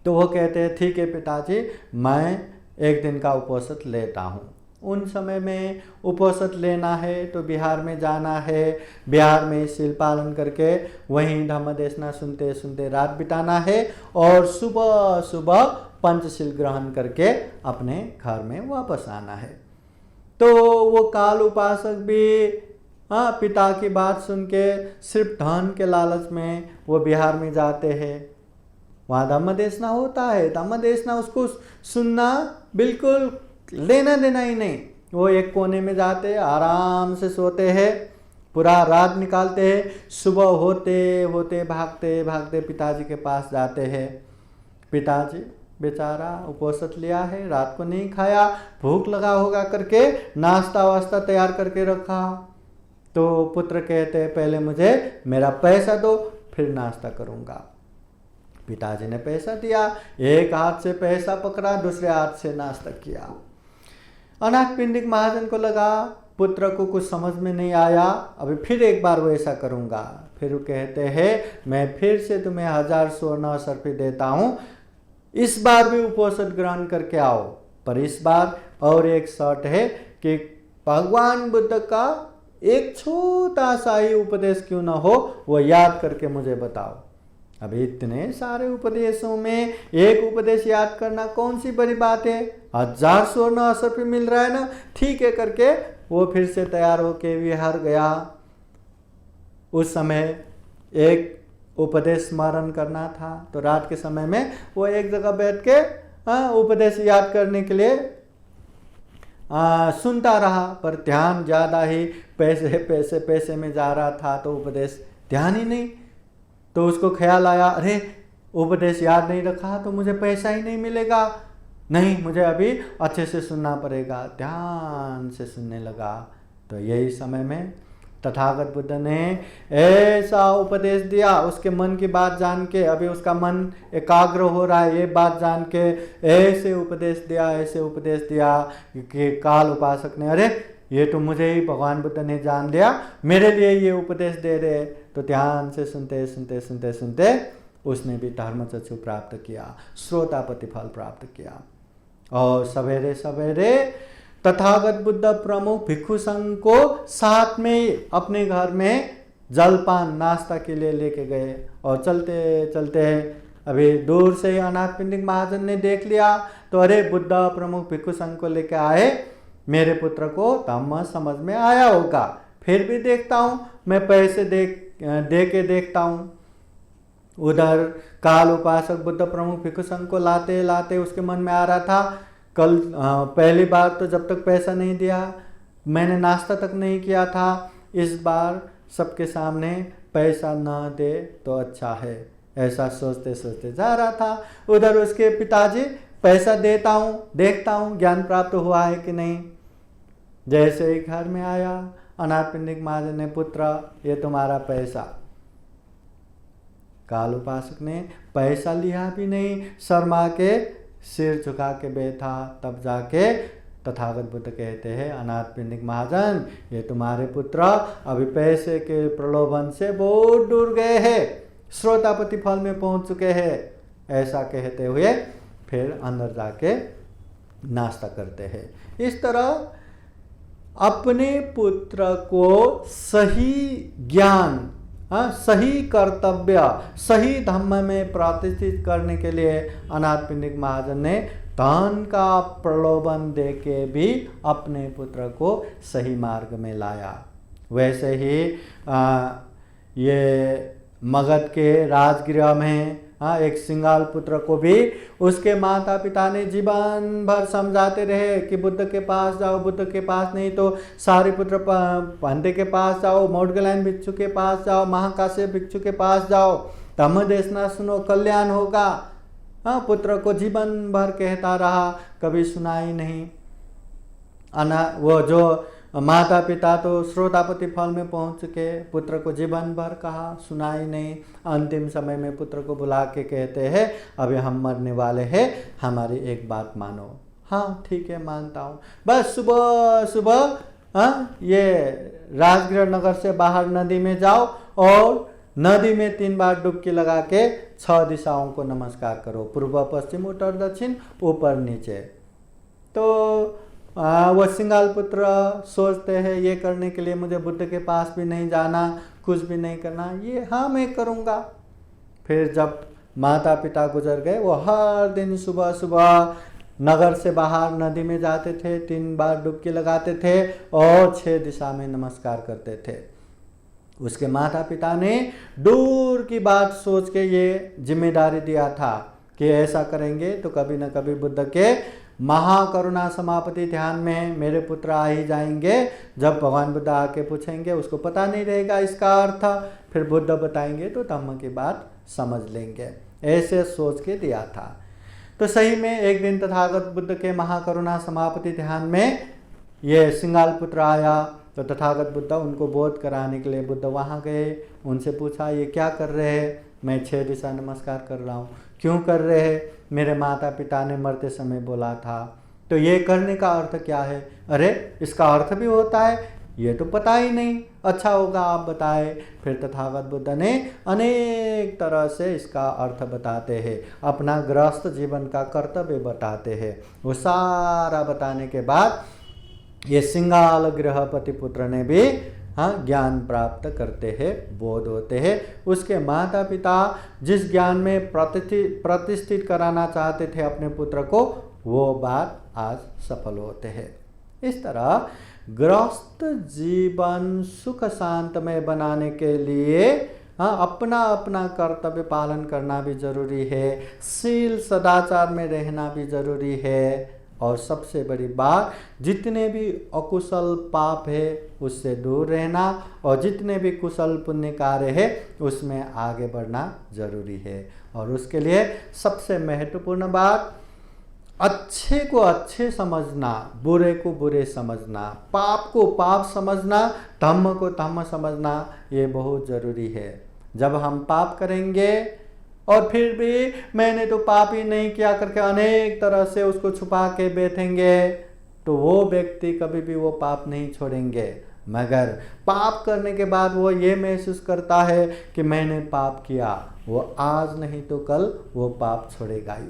तो वो कहते हैं ठीक है पिताजी, मैं एक दिन का उपोषण लेता हूँ। उन समय में उपोषण लेना है तो बिहार में जाना है, बिहार में शील पालन करके वहीं धम्म देशना सुनते सुनते रात बिताना है, और सुबह सुबह पंचशील ग्रहण करके अपने घर में वापस आना है। तो वो काल उपासक भी पिता की बात सुन के सिर्फ धन के लालच में वो बिहार में जाते हैं। वहाँ धम्म देशना होता है, धम्म देशना उसको सुनना बिल्कुल लेना देना ही नहीं। वो एक कोने में जाते हैं, आराम से सोते हैं, पूरा रात निकालते हैं, सुबह होते होते भागते भागते पिताजी के पास जाते हैं। पिताजी बेचारा उपोषण लिया है, रात को नहीं खाया, भूख लगा होगा करके नाश्ता वास्ता तैयार करके रखा। तो पुत्र कहते हैं पहले मुझे मेरा पैसा दो, फिर नाश्ता करूँगा। पिताजी ने पैसा दिया, एक हाथ से पैसा पकड़ा, दूसरे हाथ से नाश्ता किया। अनाथ पिंडिक महाजन को लगा पुत्र को कुछ समझ में नहीं आया, अभी फिर एक बार वो ऐसा करूँगा। फिर वो कहते हैं मैं फिर से तुम्हें 1000 स्वर्ण असर्फी देता हूँ, इस बार भी उपोषण ग्रहण करके आओ, पर इस बार और एक शर्त है कि भगवान बुद्ध का एक छोटा सा ही उपदेश क्यों ना हो, वो याद करके मुझे बताओ। अभी इतने सारे उपदेशों में एक उपदेश याद करना कौन सी बड़ी बात है, 1000 स्वर्ण असर्फी मिल रहा है ना, ठीक है करके वो फिर से तैयार होके विहार गया। उस समय एक उपदेश स्मरण करना था, तो रात के समय में वो एक जगह बैठ के उपदेश याद करने के लिए सुनता रहा, पर ध्यान ज़्यादा ही पैसे पैसे पैसे में जा रहा था, तो उपदेश ध्यान ही नहीं। तो उसको ख्याल आया, अरे उपदेश याद नहीं रखा तो मुझे पैसा ही नहीं मिलेगा, नहीं मुझे अभी अच्छे से सुनना पड़ेगा। ध्यान से सुनने लगा। तो यही समय में तथागत बुद्ध ने ऐसा उपदेश दिया, उसके मन की बात जान के, अभी उसका मन एकाग्र हो रहा है, ये बात जान के ऐसे उपदेश दिया कि काल उपासक ने, अरे ये तो मुझे ही भगवान बुद्ध ने जान लिया, मेरे लिए ये उपदेश दे रहे। तो ध्यान से सुनते सुनते सुनते सुनते उसने भी धर्मचक्षु प्राप्त किया, श्रोतापति फल प्राप्त किया। और सवेरे सवेरे तथागत बुद्ध प्रमुख भिक्षु संघ को साथ में अपने घर में जलपान नाश्ता के लिए लेके गए। और चलते चलते अभी दूर से ही अनाथ पिंडिक महाजन ने देख लिया, तो अरे बुद्ध प्रमुख भिक्षु संघ को लेके आए, मेरे पुत्र को धम्म समझ में आया होगा, फिर भी देखता हूँ, मैं पैसे दे के देखता हूँ। उधर काल उपासक बुद्ध प्रमुख भिक्षु संघ को लाते लाते उसके मन में आ रहा था, कल पहली बार तो जब तक पैसा नहीं दिया मैंने नाश्ता तक नहीं किया था, इस बार सबके सामने पैसा ना दे तो अच्छा है, ऐसा सोचते सोचते जा रहा था। उधर उसके पिताजी पैसा देता हूँ, देखता हूँ ज्ञान प्राप्त हुआ है कि नहीं। जैसे ही घर में आया, अनाथ पिंडिक महाजन ने, पुत्र ये तुम्हारा पैसा। काल उपासक ने पैसा लिया भी नहीं, शर्मा के सिर झुका के बैठा। तब जाके तथागत बुद्ध कहते हैं, अनाथ पिंडिक महाजन ये तुम्हारे पुत्र अभी पैसे के प्रलोभन से बहुत दूर गए हैं, श्रोतापति फल में पहुंच चुके हैं। ऐसा कहते हुए फिर अंदर जाके नाश्ता करते हैं। इस तरह अपने पुत्र को सही ज्ञान, सही कर्तव्य, सही धम्म में प्रतिष्ठित करने के लिए अनाथ पिंडिक महाजन ने धन का प्रलोभन देके भी अपने पुत्र को सही मार्ग में लाया। वैसे ही ये मगध के राजगृह में एक सिंगाल पुत्र को भी उसके माता पिता ने जीवन भर समझाते रहे कि बुद्ध के पास जाओ, बुद्ध के पास नहीं तो सारिपुत्र पंडे के पास जाओ, मोडगलायन भिक्षु के पास जाओ, महाकाश्यप भिक्षु के पास जाओ, धम्म देशना सुनो, कल्याण होगा। पुत्र को जीवन भर कहता रहा, कभी सुना ही नहीं। वो जो माता पिता तो श्रोतापति फल में पहुंच चुके, पुत्र को जीवन भर कहा, सुना ही नहीं। अंतिम समय में पुत्र को बुला के कहते हैं अभी हम मरने वाले हैं, हमारी एक बात मानो। हाँ ठीक है मानता हूँ। बस सुबह सुबह ये राजगृह नगर से बाहर नदी में जाओ और नदी में 3 बार डुबकी लगा के 6 दिशाओं को नमस्कार करो, पूर्व पश्चिम उत्तर दक्षिण ऊपर नीचे। तो वो सिंगाल पुत्र सोचते हैं ये करने के लिए मुझे बुद्ध के पास भी नहीं जाना, कुछ भी नहीं करना, ये हाँ मैं करूँगा। फिर जब माता पिता गुजर गए, वो हर दिन सुबह सुबह नगर से बाहर नदी में जाते थे, 3 बार डुबकी लगाते थे और 6 दिशा में नमस्कार करते थे। उसके माता पिता ने दूर की बात सोच के ये जिम्मेदारी दिया था कि ऐसा करेंगे तो कभी न कभी बुद्ध के महाकरुणा समापति ध्यान में मेरे पुत्र आ ही जाएंगे। जब भगवान बुद्ध आके पूछेंगे उसको पता नहीं रहेगा इसका अर्थ, फिर बुद्ध बताएंगे तो धम्म की बात समझ लेंगे, ऐसे सोच के दिया था। तो सही में एक दिन तथागत बुद्ध के महाकरुणा समापति ध्यान में ये सिंगाल पुत्र आया। तो तथागत बुद्ध उनको बोध कराने के लिए बुद्ध वहाँ गए, उनसे पूछा ये क्या कर रहे हैं? मैं 6 दिशा नमस्कार कर रहा हूँ। क्यों कर रहे हैं? मेरे माता पिता ने मरते समय बोला था। तो ये करने का अर्थ क्या है? अरे इसका अर्थ भी होता है, ये तो पता ही नहीं, अच्छा होगा आप बताए। फिर तथागत बुद्ध ने अनेक तरह से इसका अर्थ बताते हैं, अपना गृहस्थ जीवन का कर्तव्य बताते हैं। वो सारा बताने के बाद ये सिंगाल गृहपति पुत्र ने भी ज्ञान प्राप्त करते हैं, बोध होते हैं। उसके माता पिता जिस ज्ञान में प्रतिष्ठित कराना चाहते थे अपने पुत्र को, वो बात आज सफल होते हैं। इस तरह गृहस्थ जीवन सुख शांतमय बनाने के लिए अपना अपना कर्तव्य पालन करना भी जरूरी है, शील सदाचार में रहना भी जरूरी है, और सबसे बड़ी बात जितने भी अकुशल पाप है उससे दूर रहना, और जितने भी कुशल पुण्य कार्य है उसमें आगे बढ़ना जरूरी है। और उसके लिए सबसे महत्वपूर्ण बात, अच्छे को अच्छे समझना, बुरे को बुरे समझना, पाप को पाप समझना, धम्म को धम्म समझना, ये बहुत ज़रूरी है। जब हम पाप करेंगे और फिर भी मैंने तो पाप ही नहीं किया करके अनेक तरह से उसको छुपा के बैठेंगे, तो वो व्यक्ति कभी भी वो पाप नहीं छोड़ेंगे। मगर पाप करने के बाद वो ये महसूस करता है कि मैंने पाप किया, वो आज नहीं तो कल वो पाप छोड़ेगा ही।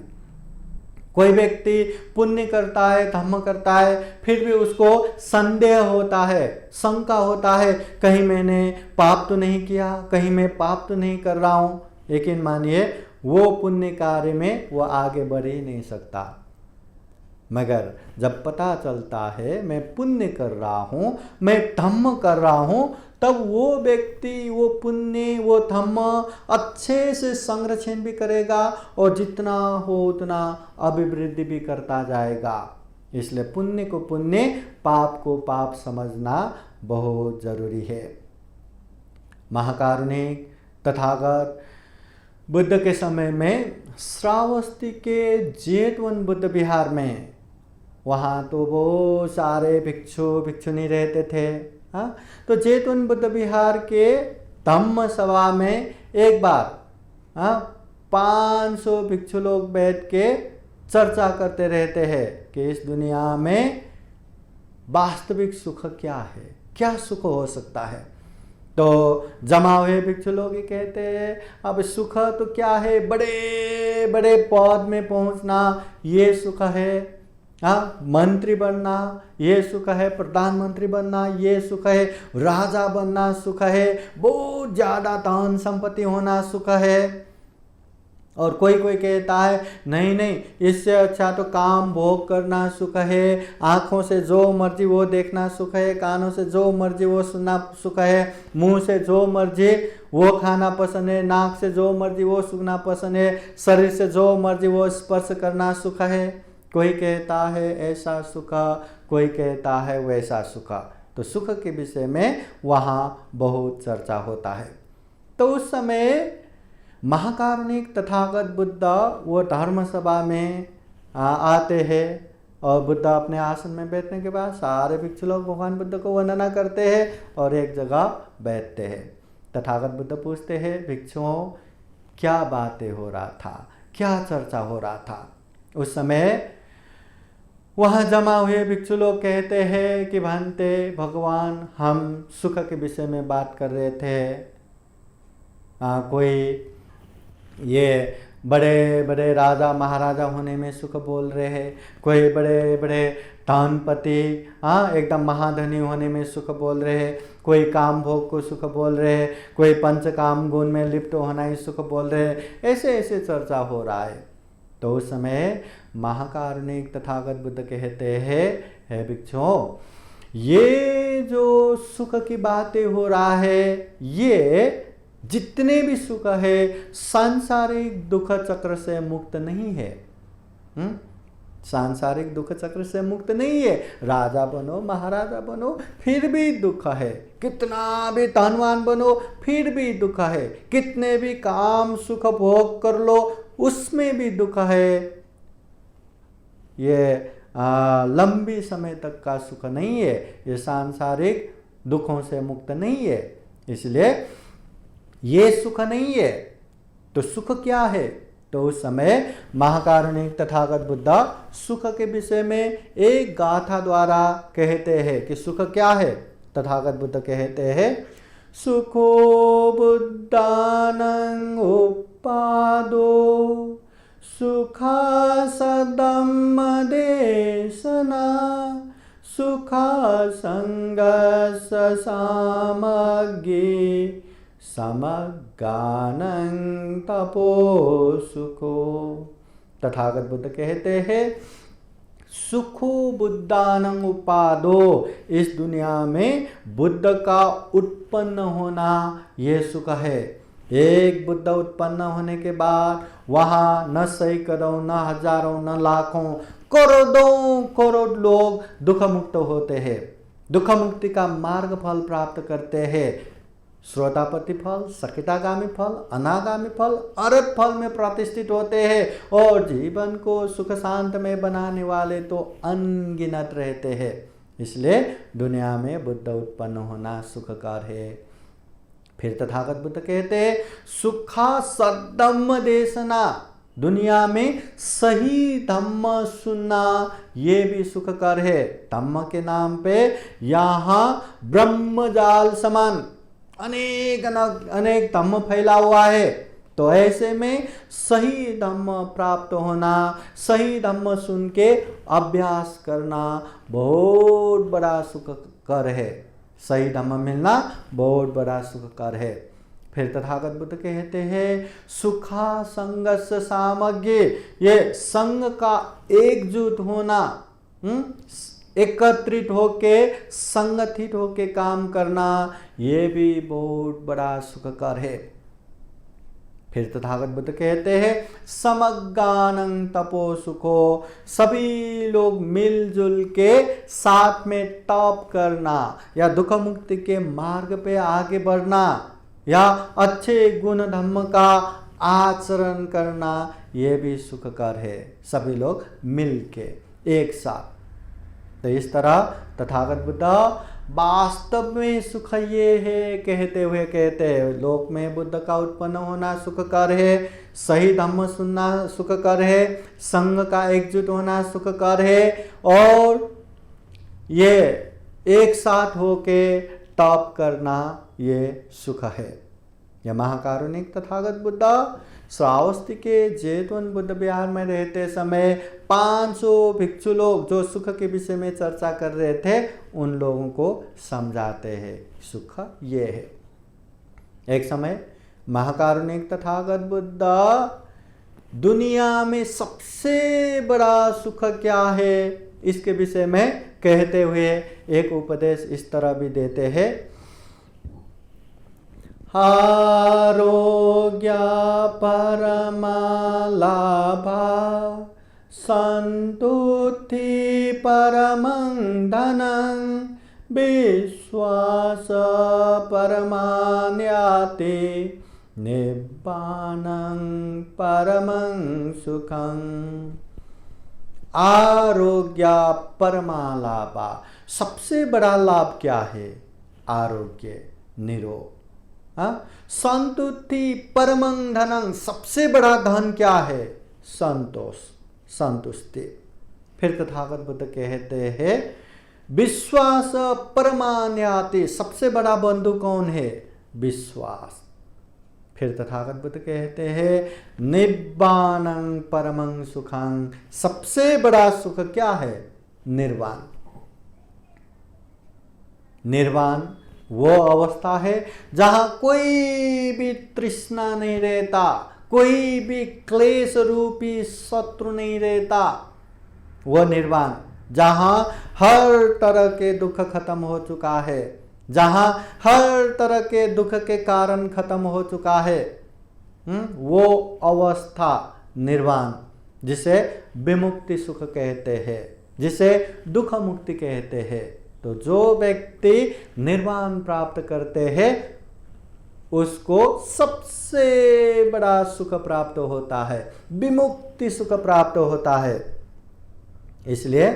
कोई व्यक्ति पुण्य करता है, धर्म करता है, फिर भी उसको संदेह होता है, शंका होता है, कहीं मैंने पाप तो नहीं किया, कहीं मैं पाप तो नहीं कर रहा हूँ। लेकिन मानिए वो पुण्य कार्य में वो आगे बढ़ ही नहीं सकता। मगर जब पता चलता है मैं पुण्य कर रहा हूँ, मैं धम्म कर रहा हूँ, तब वो व्यक्ति वो पुण्य वो धम्म अच्छे से संरक्षण भी करेगा और जितना हो उतना अभिवृद्धि भी करता जाएगा। इसलिए पुण्य को पुण्य, पाप को पाप समझना बहुत जरूरी है। महाकारुणिक तथागत बुद्ध के समय में श्रावस्ती के जेतवन बुद्ध विहार में, वहाँ तो बहुत सारे भिक्षु भिक्षुनी रहते थे। तो जेतवन बुद्ध विहार के धम्म सभा में एक बार 500 भिक्षु लोग बैठ के चर्चा करते रहते हैं कि इस दुनिया में वास्तविक सुख क्या है, क्या सुख हो सकता है। तो जमा हुए भिक्षु लोग ही कहते हैं अब सुख तो क्या है, बड़े बड़े पद में पहुंचना ये सुख है, मंत्री बनना ये सुख है, प्रधानमंत्री बनना ये सुख है, राजा बनना सुख है, बहुत ज़्यादा धन संपत्ति होना सुख है। और कोई कोई कहता है नहीं नहीं, इससे अच्छा तो काम भोग करना सुख है, आँखों से जो मर्जी वो देखना सुख है, कानों से जो मर्जी वो सुनना सुख है, मुंह से जो मर्जी वो खाना पसंद है, नाक से जो मर्जी वो सूंघना पसंद है, शरीर से जो मर्जी वो स्पर्श करना सुख है। कोई कहता है ऐसा सुख, कोई कहता है वैसा सुख। तो सुख के विषय में वहाँ बहुत चर्चा होता है। तो उस समय महाकारुणिक तथागत बुद्ध वो धर्म सभा में आते हैं और बुद्ध अपने आसन में बैठने के बाद सारे भिक्षु लोग भगवान बुद्ध को वंदना करते हैं और एक जगह बैठते हैं। तथागत बुद्ध पूछते हैं, भिक्षुओं क्या बातें हो रहा था, क्या चर्चा हो रहा था? उस समय वहाँ जमा हुए भिक्षु लोग कहते हैं कि भांते भगवान, हम सुख के विषय में बात कर रहे थे। कोई ये बड़े बड़े राजा महाराजा होने में सुख बोल रहे हैं, कोई बड़े बड़े धनपति एकदम महाधनी होने में सुख बोल रहे हैं, कोई काम भोग को सुख बोल रहे हैं, कोई पंच काम गुण में लिप्त होना ही सुख बोल रहे हैं। ऐसे ऐसे चर्चा हो रहा है। तो उस समय महाकारुणिक तथागत बुद्ध कहते हैं, हे भिक्षुओं, ये जो सुख की बातें हो रहा है, ये जितने भी सुख है सांसारिक दुख चक्र से मुक्त नहीं है। सांसारिक दुख चक्र से मुक्त नहीं है। राजा बनो, महाराजा बनो, फिर भी दुख है। कितना भी धनवान बनो, फिर भी दुख है। कितने भी काम सुख भोग कर लो, उसमें भी दुख है। ये लंबी समय तक का सुख नहीं है। ये सांसारिक दुखों से मुक्त नहीं है। इसलिए ये सुख नहीं है। तो सुख क्या है? तो उस समय महाकारुणिक तथागत बुद्ध सुख के विषय में एक गाथा द्वारा कहते हैं कि सुख क्या है। तथागत बुद्ध कहते हैं, सुखो बुद्धानं उपादो सुखा सदम्म देशना सुखा संगस सामग्री समगानं तपो सुखो। तथागत बुद्ध कहते हैं, सुखो बुद्धानं उपादो, इस दुनिया में बुद्ध का उत्पन्न होना ये सुख है। एक बुद्ध उत्पन्न होने के बाद वहाँ न सैकड़ों, न हजारों, न लाखों, करोड़ों करोड़ लोग दुख मुक्त होते हैं, दुख मुक्ति का मार्ग फल प्राप्त करते हैं। श्रोतापति फल, सकितागामी फल, अनागामी फल, अरहत फल में प्रतिष्ठित होते हैं और जीवन को सुख शांत में बनाने वाले तो अनगिनत रहते हैं। इसलिए दुनिया में बुद्ध उत्पन्न होना सुखकर है। फिर तथागत बुद्ध कहते हैं, सुखा सद्धम्म देशना, दुनिया में सही धम्म सुनना ये भी सुखकर है। धम्म के नाम पे यहाँ ब्रह्मजाल समान अनेक धम्म फैला हुआ है। तो ऐसे में सही धम्म प्राप्त होना, सही धम्म सुन के अभ्यास करना बहुत बड़ा सुखकर है। सही धम्म मिलना बहुत बड़ा सुखकर है। फिर तथागत बुद्ध कहते हैं, सुखा संगस सामग्री, ये संग का एकजुट होना, एकत्रित होके संगठित होके काम करना ये भी बहुत बड़ा सुखकर है। फिर तथागत बुद्ध कहते हैं, समगानं तपो सुखो, सभी लोग मिलजुल के साथ में तप करना या दुख मुक्ति के मार्ग पे आगे बढ़ना या अच्छे गुण धर्म का आचरण करना ये भी सुखकर है। सभी लोग मिल के एक साथ। तो इस तरह तथागत बुद्ध वास्तव में सुख ये है कहते हुए कहते हैं, लोक में बुद्ध का उत्पन्न होना सुखकर है, सही धम्म सुनना सुखकर है, संघ का एकजुट होना सुखकर है और ये एक साथ होके तप करना ये सुख है। यह महाकारुणिक तथागत बुद्ध श्रावस्ती के जेतवन बुद्ध विहार में रहते समय 500 भिक्षु लोग जो सुख के विषय में चर्चा कर रहे थे उन लोगों को समझाते हैं सुख ये है। एक समय महाकारुणिक तथागत बुद्ध दुनिया में सबसे बड़ा सुख क्या है इसके विषय में कहते हुए एक उपदेश इस तरह भी देते हैं, आरोग्य परमा लाभा संतुष्टि परमं धनं विश्वास परमान्याति निब्बानं परमं सुखं। आरोग्य परमा लाभा, सबसे बड़ा लाभ क्या है? आरोग्य, निरोग। संतुष्टि परमं धनं, सबसे बड़ा धन क्या है? संतोष, संतुष्टि। फिर तथागत बुद्ध कहते हैं विश्वास परमान्याति, सबसे बड़ा बंधु कौन है? विश्वास। फिर तथागत बुद्ध कहते हैं निब्बानं परमं सुखं, सबसे बड़ा सुख क्या है? निर्वाण। निर्वाण वो अवस्था है जहां कोई भी तृष्णा नहीं रहता, कोई भी क्लेश रूपी शत्रु नहीं रहता। वो निर्वाण जहां हर तरह के दुख खत्म हो चुका है, जहां हर तरह के दुख के कारण खत्म हो चुका है, वो अवस्था निर्वाण, जिसे विमुक्ति सुख कहते हैं, जिसे दुख मुक्ति कहते हैं। तो जो व्यक्ति निर्वाण प्राप्त करते हैं उसको सबसे बड़ा सुख प्राप्त होता है, विमुक्ति सुख प्राप्त होता है। इसलिए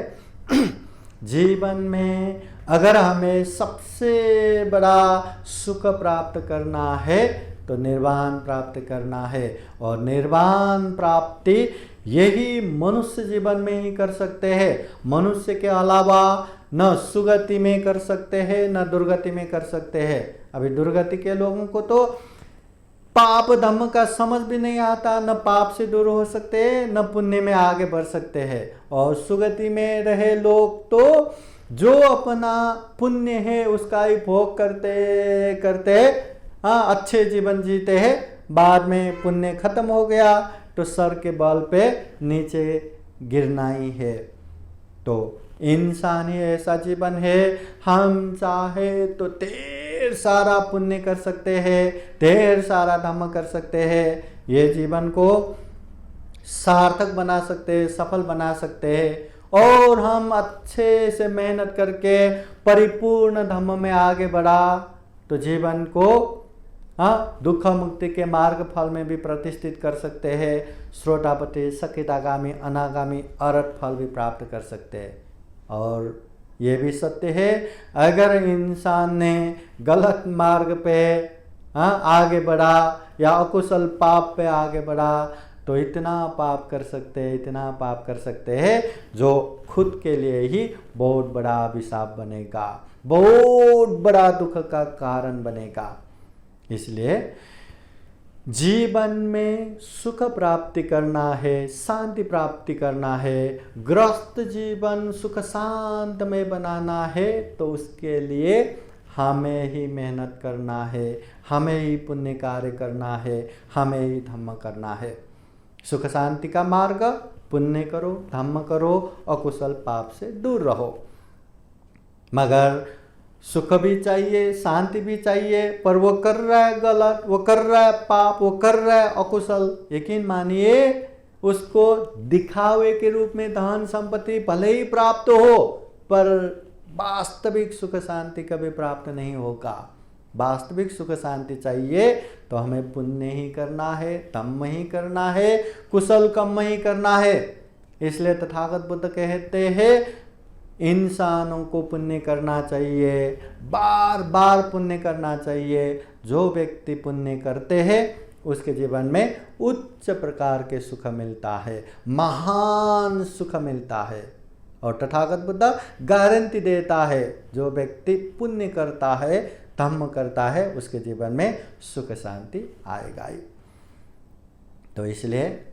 जीवन में अगर हमें सबसे बड़ा सुख प्राप्त करना है तो निर्वाण प्राप्त करना है, और निर्वाण प्राप्ति यही मनुष्य जीवन में ही कर सकते हैं। मनुष्य के अलावा न सुगति में कर सकते हैं न दुर्गति में कर सकते हैं। अभी दुर्गति के लोगों को तो पाप धर्म का समझ भी नहीं आता, न पाप से दूर हो सकते हैं न पुण्य में आगे बढ़ सकते हैं। और सुगति में रहे लोग तो जो अपना पुण्य है उसका ही भोग करते करते अच्छे जीवन जीते हैं, बाद में पुण्य खत्म हो गया तो सर के बल पे नीचे गिरना ही है। तो इंसान ही ऐसा जीवन है, हम चाहे तो ढेर सारा पुण्य कर सकते हैं, ढेर सारा धर्म कर सकते हैं, ये जीवन को सार्थक बना सकते हैं, सफल बना सकते हैं। और हम अच्छे से मेहनत करके परिपूर्ण धर्म में आगे बढ़ा तो जीवन को दुख मुक्ति के मार्ग फल में भी प्रतिष्ठित कर सकते हैं। श्रोतापति, सकितागामी, अनागामी, अरहत फल भी प्राप्त कर सकते हैं। और ये भी सत्य है, अगर इंसान ने गलत मार्ग पे आगे बढ़ा या अकुशल पाप पे आगे बढ़ा तो इतना पाप कर सकते हैं, इतना पाप कर सकते हैं जो खुद के लिए ही बहुत बड़ा अभिशाप बनेगा, बहुत बड़ा दुख का कारण बनेगा। इसलिए जीवन में सुख प्राप्ति करना है, शांति प्राप्ति करना है, गृहस्थ जीवन सुख शांत में बनाना है तो उसके लिए हमें ही मेहनत करना है, हमें ही पुण्य कार्य करना है, हमें ही धर्म करना है। सुख शांति का मार्ग पुण्य करो, धर्म करो, अकुशल पाप से दूर रहो। मगर सुख भी चाहिए, शांति भी चाहिए, पर वो कर रहा है गलत, वो कर रहा है पाप, वो कर रहा है अकुशल, यकीन मानिए उसको दिखावे के रूप में धन संपत्ति भले ही प्राप्त हो पर वास्तविक सुख शांति कभी प्राप्त नहीं होगा। वास्तविक सुख शांति चाहिए तो हमें पुण्य ही करना है, धम्म ही करना है, कुशल कर्म ही करना है। इसलिए तथागत बुद्ध कहते हैं इंसानों को पुण्य करना चाहिए, बार बार पुण्य करना चाहिए। जो व्यक्ति पुण्य करते हैं उसके जीवन में उच्च प्रकार के सुख मिलता है, महान सुख मिलता है। और तथागत बुद्ध गारंटी देता है जो व्यक्ति पुण्य करता है, धर्म करता है, उसके जीवन में सुख शांति आएगा ही। तो इसलिए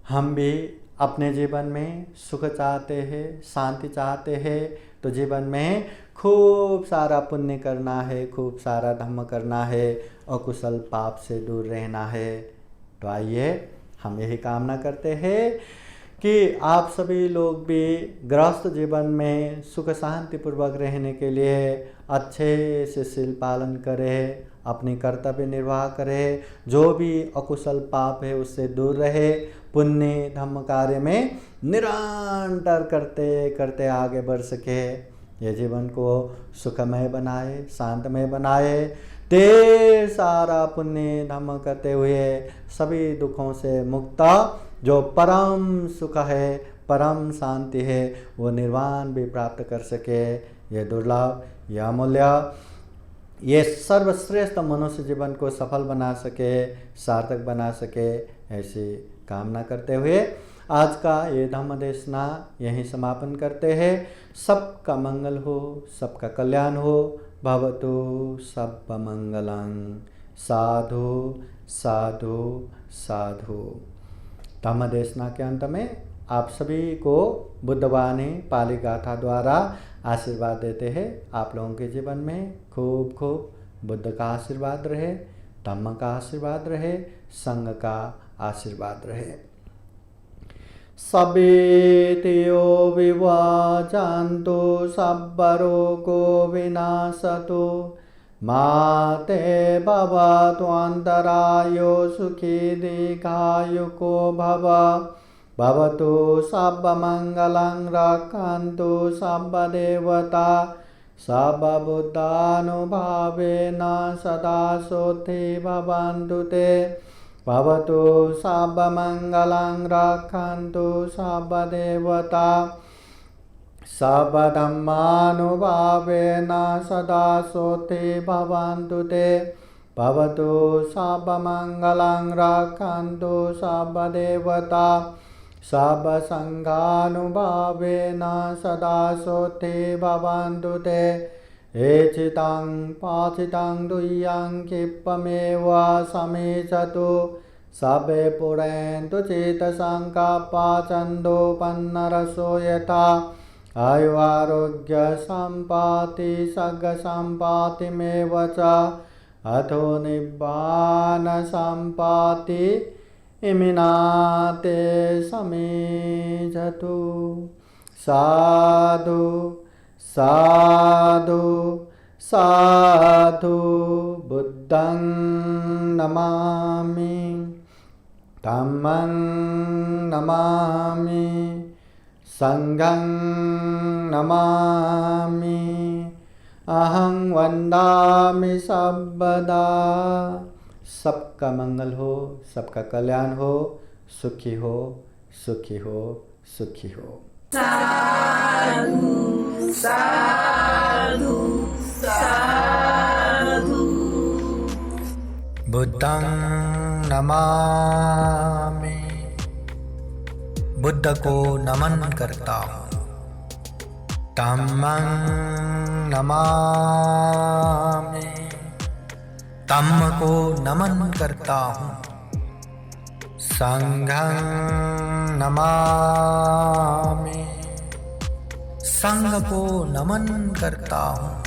हम भी अपने जीवन में सुख चाहते हैं, शांति चाहते हैं तो जीवन में खूब सारा पुण्य करना है, खूब सारा धर्म करना है, अकुशल पाप से दूर रहना है। तो आइए हम यही कामना करते हैं कि आप सभी लोग भी गृहस्थ जीवन में सुख शांति पूर्वक रहने के लिए अच्छे से शील पालन करें, अपनी कर्तव्य निर्वाह करें, जो भी अकुशल पाप है उससे दूर रहे, पुण्य धर्म कार्य में निरंतर करते करते आगे बढ़ सके, ये जीवन को सुखमय बनाए, शांतमय बनाए, ढेर सारा पुण्य धर्म करते हुए सभी दुखों से मुक्त जो परम सुख है, परम शांति है वो निर्वाण भी प्राप्त कर सके। यह दुर्लभ, यह अमूल्य, ये सर्वश्रेष्ठ मनुष्य जीवन को सफल बना सके, सार्थक बना सके, ऐसी कामना करते हुए आज का ये धम्म देशना यहीं समापन करते हैं। सबका मंगल हो, सबका कल्याण हो। भवतु सब मंगलं। साधु साधु साधु। धम्म देशना के अंत में आप सभी को बुद्धवाणी पाली गाथा द्वारा आशीर्वाद देते हैं। आप लोगों के जीवन में खूब खूब बुद्ध का आशीर्वाद रहे, धम्म का आशीर्वाद रहे, संघ का आशीर्वाद रहे। सवेतियो विवाजान्तु सब्बरोगो विनाशतु माते भवतु अन्तरायो सुखी दीर्घायुको भव। भवतु सर्वमङ्गलं रक्षन्तु सर्वदेवता सर्वबुद्धानुभावेन सदा सोऽस्ति भवन्तु ते। भवतु सर्वमङ्गलं रक्षन्तु सर्वदेवता सर्वधर्मानुभावेन सदा सोऽस्ति भवन्तु ते। भवतु सर्वमङ्गलं रक्षन्तु सर्वदेवता सर्वसङ्घानुभावेन सदा सोऽस्ति भवन्तु ते। एचितं पाचितं दुह्यं क्षिप्रमेव समीचतु सबे पुरन्तु चेतसङ्कपाचन्दोपन्नरसो यथा आयुरारोग्यसम्पत्ति सर्गसम्पत्तिमेव च अथो निब्बानसम्पत्ति इमिनाते समीचतु। साधु साधु साधु। बुद्धं नमामि, धम्मं नमामि, संघं नमामि। अहं वन्दामि सर्वदा। सबका मंगल हो, सबका कल्याण हो, सुखी हो, सुखी हो, सुखी हो। साधु साधु साधु। बुद्धं नमामि, बुद्ध को नमन करता हूँ। धम्मं नमामि, धम्म को नमन करता हूँ। संघं नमामि, संघ को नमन करता हूँ।